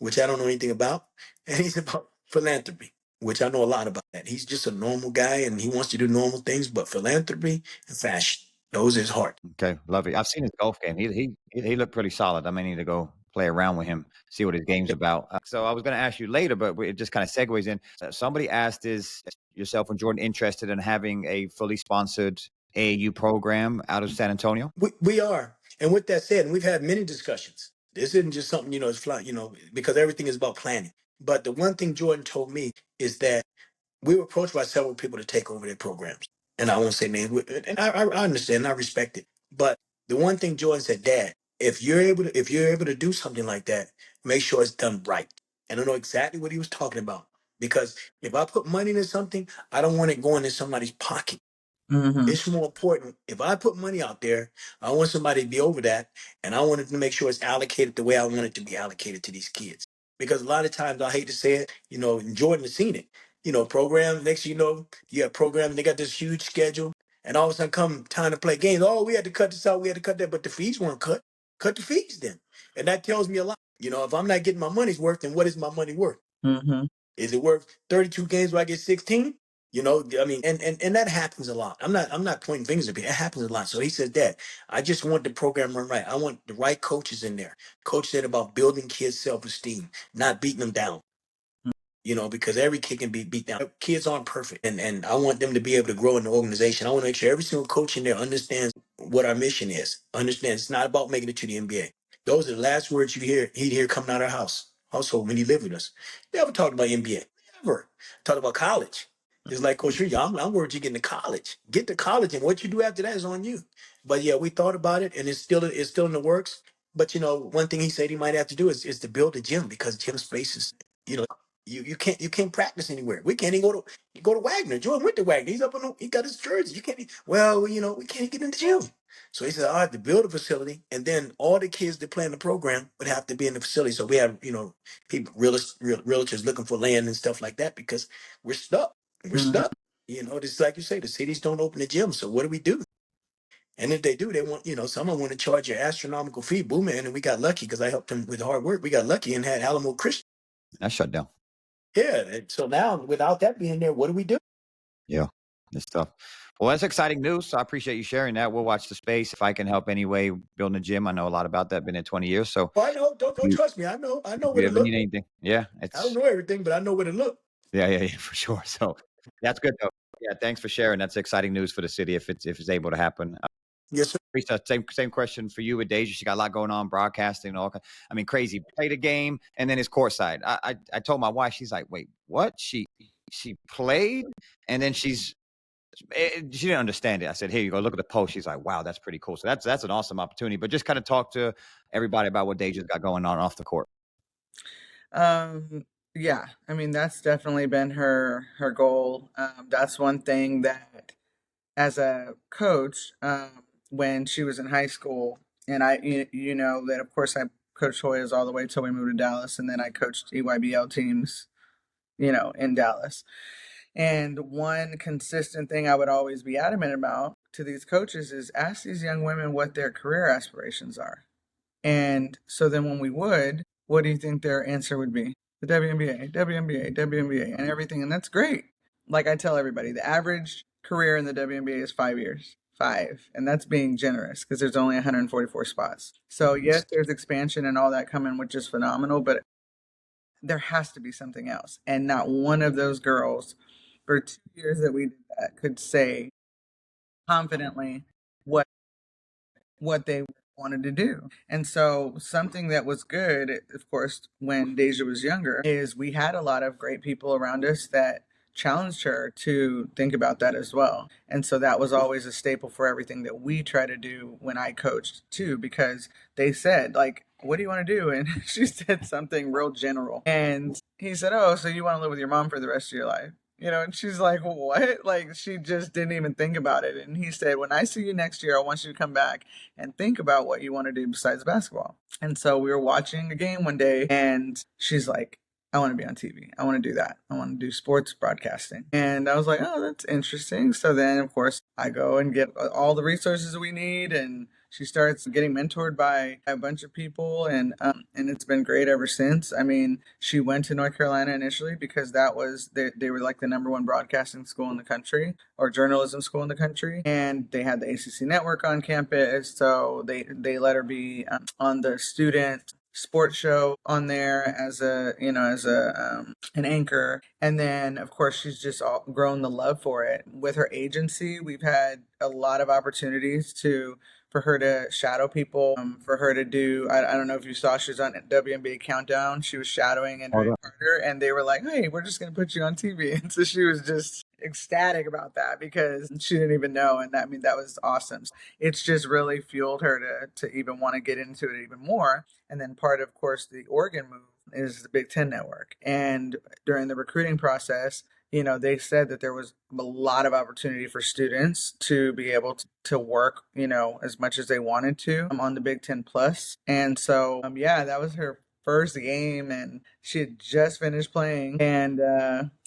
which I don't know anything about, and he's about philanthropy, which I know a lot about that. He's just a normal guy, and he wants to do normal things, but philanthropy and fashion, those are his heart. Okay, love it. I've seen his golf game. He looked pretty solid. I may need to go play around with him, see what his game's about. So I was going to ask you later, but it just kind of segues in. Somebody asked, is yourself and Jordan interested in having a fully sponsored AAU program out of San Antonio? We are. And with that said, and we've had many discussions. This isn't just something, it's fly, because everything is about planning. But the one thing Jordan told me is that we were approached by several people to take over their programs. And I won't say names, and I understand, and I respect it. But the one thing Jordan said, Dad, if you're able to do something like that, make sure it's done right. And I know exactly what he was talking about. Because if I put money into something, I don't want it going in somebody's pocket. Mm-hmm. It's more important. If I put money out there, I want somebody to be over that, and I wanted to make sure it's allocated the way I want it to be allocated to these kids. Because a lot of times, I hate to say it, and Jordan has seen it. Programs. Next, you have programs. They got this huge schedule, and all of a sudden, come time to play games. Oh, we had to cut this out. We had to cut that, but the fees weren't cut. Cut the fees then, and that tells me a lot. If I'm not getting my money's worth, then what is my money worth? Mm-hmm. Is it worth 32 games where I get 16? I mean, and that happens a lot. I'm not pointing fingers at people. It happens a lot. So he says, Dad, I just want the program run right. I want the right coaches in there. Coach said about building kids' self-esteem, not beating them down. Because every kid can be beat down. Kids aren't perfect. And I want them to be able to grow in the organization. I want to make sure every single coach in there understands what our mission is. Understands it's not about making it to the NBA. Those are the last words he'd hear coming out of our household when he lived with us. Never talked about NBA. Never. Talked about college. It's like, Coach Reed, I'm worried you getting to college. Get to college, and what you do after that is on you. But yeah, we thought about it, and it's still in the works. But one thing he said he might have to do is to build a gym, because gym spaces, you know, you can't practice anywhere. We can't even go to Wagner. Jordan went to Wagner. He got his jersey. You can't. We can't get in the gym. So he said, I have to build a facility, and then all the kids that play in the program would have to be in the facility. So we have people, realtors looking for land and stuff like that, because we're stuck. We're Mm-hmm. stuck. Just like you say, the cities don't open the gym. So what do we do? And if they do, they want, someone want to charge an astronomical fee. Boo man, and we got lucky because I helped them with hard work. We got lucky and had Alamo Christian. That shut down. Yeah. And so now, without that being there, what do we do? Yeah, this stuff. Well, that's exciting news. So I appreciate you sharing that. We'll watch the space. If I can help any way building a gym, I know a lot about that. Been there 20 years. So Oh, I know. Don't you, trust me. I know if where you to ever look. need anything, yeah, I don't it's know everything, but I know where to look. yeah, for sure. So that's good though. Yeah, thanks for sharing. That's exciting news for the city if it's able to happen. Yes, sir. Theresa, same question for you with Deja. She got a lot going on, broadcasting, I mean, crazy. Played a game, and then it's courtside. I told my wife, she's like, "Wait, what? She played, and then she didn't understand it." I said, "Here you go, look at the post." She's like, "Wow, that's pretty cool." So that's an awesome opportunity. But just kind of talk to everybody about what Deja's got going on off the court. Yeah, I mean, that's definitely been her goal. That's one thing that as a coach, when she was in high school, and you know that of course I coached Hoyas all the way till we moved to Dallas, and then I coached EYBL teams, in Dallas. And one consistent thing I would always be adamant about to these coaches is ask these young women what their career aspirations are. And so then when we would, what do you think their answer would be? The WNBA, WNBA, WNBA, and everything. And that's great. Like I tell everybody, the average career in the WNBA is 5 years. Five. And that's being generous because there's only 144 spots. So, yes, there's expansion and all that coming, which is phenomenal, but there has to be something else. And not one of those girls, for 2 years that we did that, could say confidently what they wanted to do. And so something that was good, of course, when Deja was younger, is we had a lot of great people around us that challenged her to think about that as well. And so that was always a staple for everything that we try to do when I coached too, because they said, like, what do you want to do? And she said something real general. And he said, oh, so you want to live with your mom for the rest of your life? And she's like, what? Like, she just didn't even think about it. And he said, when I see you next year, I want you to come back and think about what you want to do besides basketball. And so we were watching a game one day, and she's like, I want to be on TV. I want to do that. I want to do sports broadcasting. And I was like, oh, that's interesting. So then, of course, I go and get all the resources we need, and she starts getting mentored by a bunch of people, and it's been great ever since. I mean, she went to North Carolina initially because they were like the number one broadcasting school in the country, or journalism school in the country, and they had the ACC network on campus, so they let her be on the student sports show on there as an anchor. And then of course she's just grown the love for it. With her agency, we've had a lot of opportunities for her to shadow people, for her to do, I don't know if you saw, she was on WNBA Countdown. She was shadowing Andrea Carter, and they were like, hey, we're just going to put you on TV. And so she was just ecstatic about that because she didn't even know. And that, I mean, that was awesome. It's just really fueled her to even want to get into it even more. And then part of course, the Oregon move is the Big Ten Network. And during the recruiting process, they said that there was a lot of opportunity for students to be able to work, as much as they wanted to on the Big Ten Plus. And so, yeah, that was her first game, and she had just finished playing. And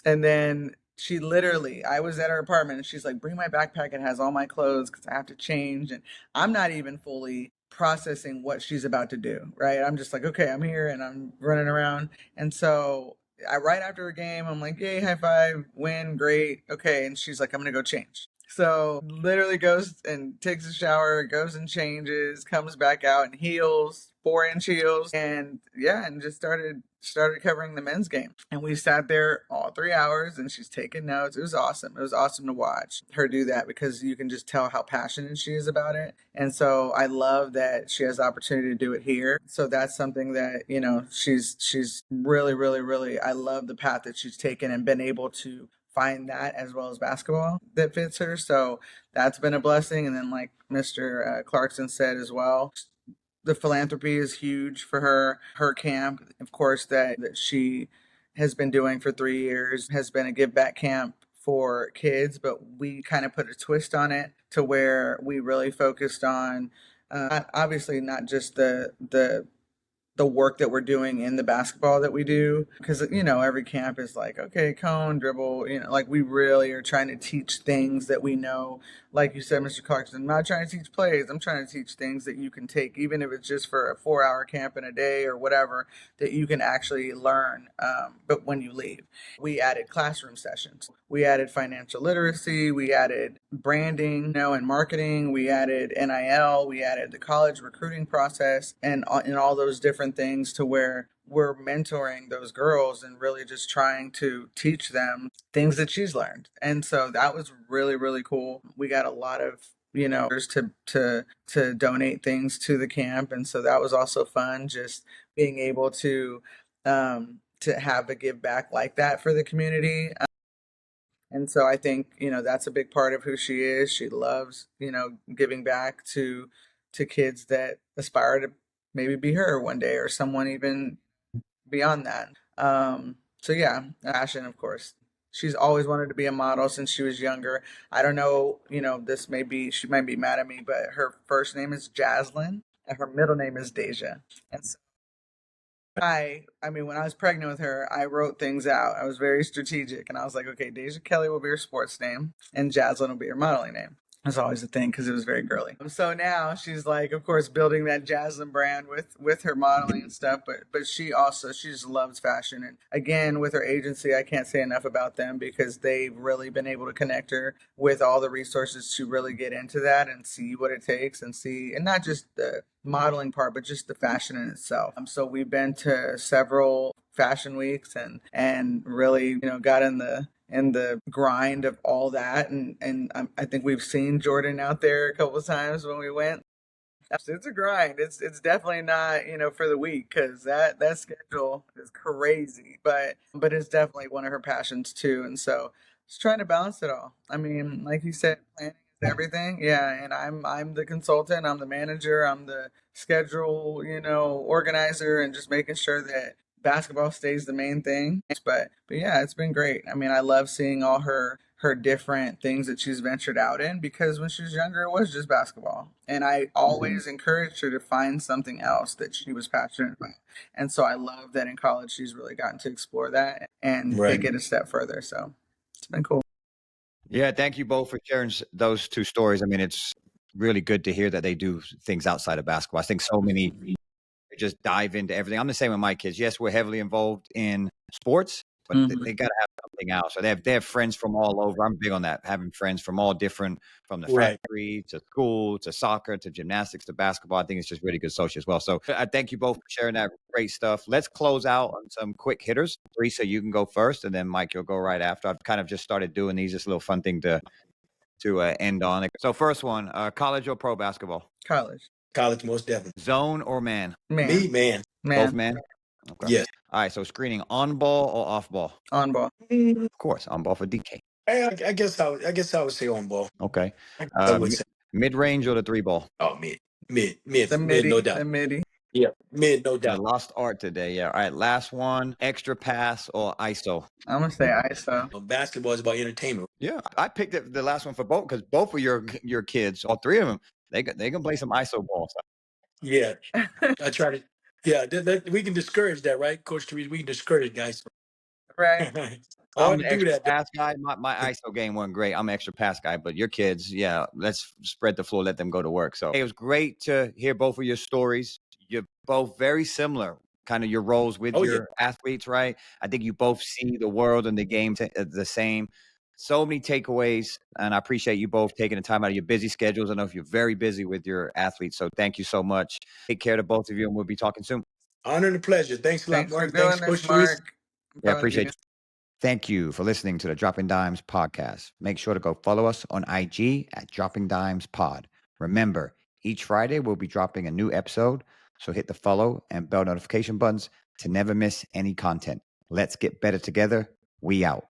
then she literally, I was at her apartment, and she's like, bring my backpack. It has all my clothes because I have to change. And I'm not even fully processing what she's about to do, right? I'm just like, okay, I'm here and I'm running around. And so right after a game, I'm like, yay, high five, win, great, okay. And she's like, I'm gonna go change. So literally goes and takes a shower, goes and changes, comes back out and heels, 4-inch heels, and yeah, and just started covering the men's game. And we sat there all 3 hours, and she's taking notes. It was awesome. It was awesome to watch her do that because you can just tell how passionate she is about it. And so I love that she has the opportunity to do it here. So that's something that, she's really, really, really, I love the path that she's taken and been able to find that as well as basketball that fits her. So that's been a blessing. And then like Mr. Clarkson said as well, the philanthropy is huge for her camp, of course, that she has been doing for 3 years has been a give back camp for kids, but we kind of put a twist on it to where we really focused on obviously not just the work that we're doing in the basketball that we do, because every camp is like, okay, cone, dribble, like we really are trying to teach things that we know. Like you said, Mr. Clarkson, I'm not trying to teach plays, I'm trying to teach things that you can take, even if it's just for a 4-hour camp in a day or whatever, that you can actually learn. But when you leave, we added classroom sessions, we added financial literacy, we added branding, and marketing, we added NIL, we added the college recruiting process, and all those different things, to where we're mentoring those girls and really just trying to teach them things that she's learned. And so that was really, really cool. We got a lot of to donate things to the camp, and so that was also fun. Just being able to have a give back like that for the community. And so I think, that's a big part of who she is. She loves, giving back to kids that aspire to maybe be her one day, or someone even beyond that. So yeah, passion, of course. She's always wanted to be a model since she was younger. I don't know, she might be mad at me, but her first name is Jaslyn and her middle name is Deja. And so I mean, when I was pregnant with her, I wrote things out. I was very strategic, and I was like, okay, Deja Kelly will be her sports name, and Jaslyn will be her modeling name. That's always a thing because it was very girly. So now she's like, of course, building that Jaslyn brand with her modeling and stuff. But she just loves fashion. And again, with her agency, I can't say enough about them because they've really been able to connect her with all the resources to really get into that and see what it takes and not just the modeling part, but just the fashion in itself. So we've been to several fashion weeks and really, got in the grind of all that. And I think we've seen Jordan out there a couple of times when we went. It's a grind. It's definitely not, for the week, because that schedule is crazy. But it's definitely one of her passions too. And so just trying to balance it all. I mean, like you said, planning is everything. Yeah, and I'm the consultant, I'm the manager, I'm the schedule, organizer, and just making sure that basketball stays the main thing. But yeah, it's been great. I mean, I love seeing all her different things that she's ventured out in, because when she was younger it was just basketball, and I always encouraged her to find something else that she was passionate about. And so I love that in college she's really gotten to explore that and take it a step further. So it's been cool. Yeah, thank you both for sharing those two stories. I mean, it's really good to hear that they do things outside of basketball. I think so many just dive into everything. I'm the same with my kids. Yes, we're heavily involved in sports, but they got to have something else. So they have friends from all over. I'm big on that, having friends from all different, from the factory to school to soccer to gymnastics to basketball. I think it's just really good social as well. So I thank you both for sharing that great stuff. Let's close out on some quick hitters. Theresa, you can go first, and then Mike, you'll go right after. I've kind of just started doing these, just a little fun thing to end on. So first one, college or pro basketball? College, most definitely. Zone or man? Me, man. Both man? Okay. Yes. All right, so screening on ball or off ball? On ball. Of course, on ball for DK. I guess I would say on ball. Okay. I would say. Mid range or the three ball? Oh, mid, The mid, no doubt. The midi. Yeah, mid, no I doubt. lost art today. Yeah. All right, last one, extra pass or ISO? I'm gonna say ISO. Basketball is about entertainment. Yeah, I picked the last one for both, because both of your kids, all three of them, they can play some ISO ball. So. Yeah, I try to. Yeah, we can discourage that, right, Coach Theresa? We can discourage guys. Right. I'm Hard an to do extra that. pass guy. My ISO game wasn't great. I'm an extra pass guy, but your kids, yeah, let's spread the floor, let them go to work. So it was great to hear both of your stories. You're both very similar, kind of your roles with your athletes, right? I think you both see the world and the game the same. So many takeaways, and I appreciate you both taking the time out of your busy schedules. I know if you're very busy with your athletes, so thank you so much. Take care to both of you, and we'll be talking soon. Honor and a pleasure. Thanks a lot, Thanks for Mark. doing Thanks, this, Coach Theresa. Mark. Yeah, appreciate you. Thank you for listening to the Dropping Dimes podcast. Make sure to go follow us on IG at Dropping Dimes Pod. Remember, each Friday we'll be dropping a new episode, so hit the follow and bell notification buttons to never miss any content. Let's get better together. We out.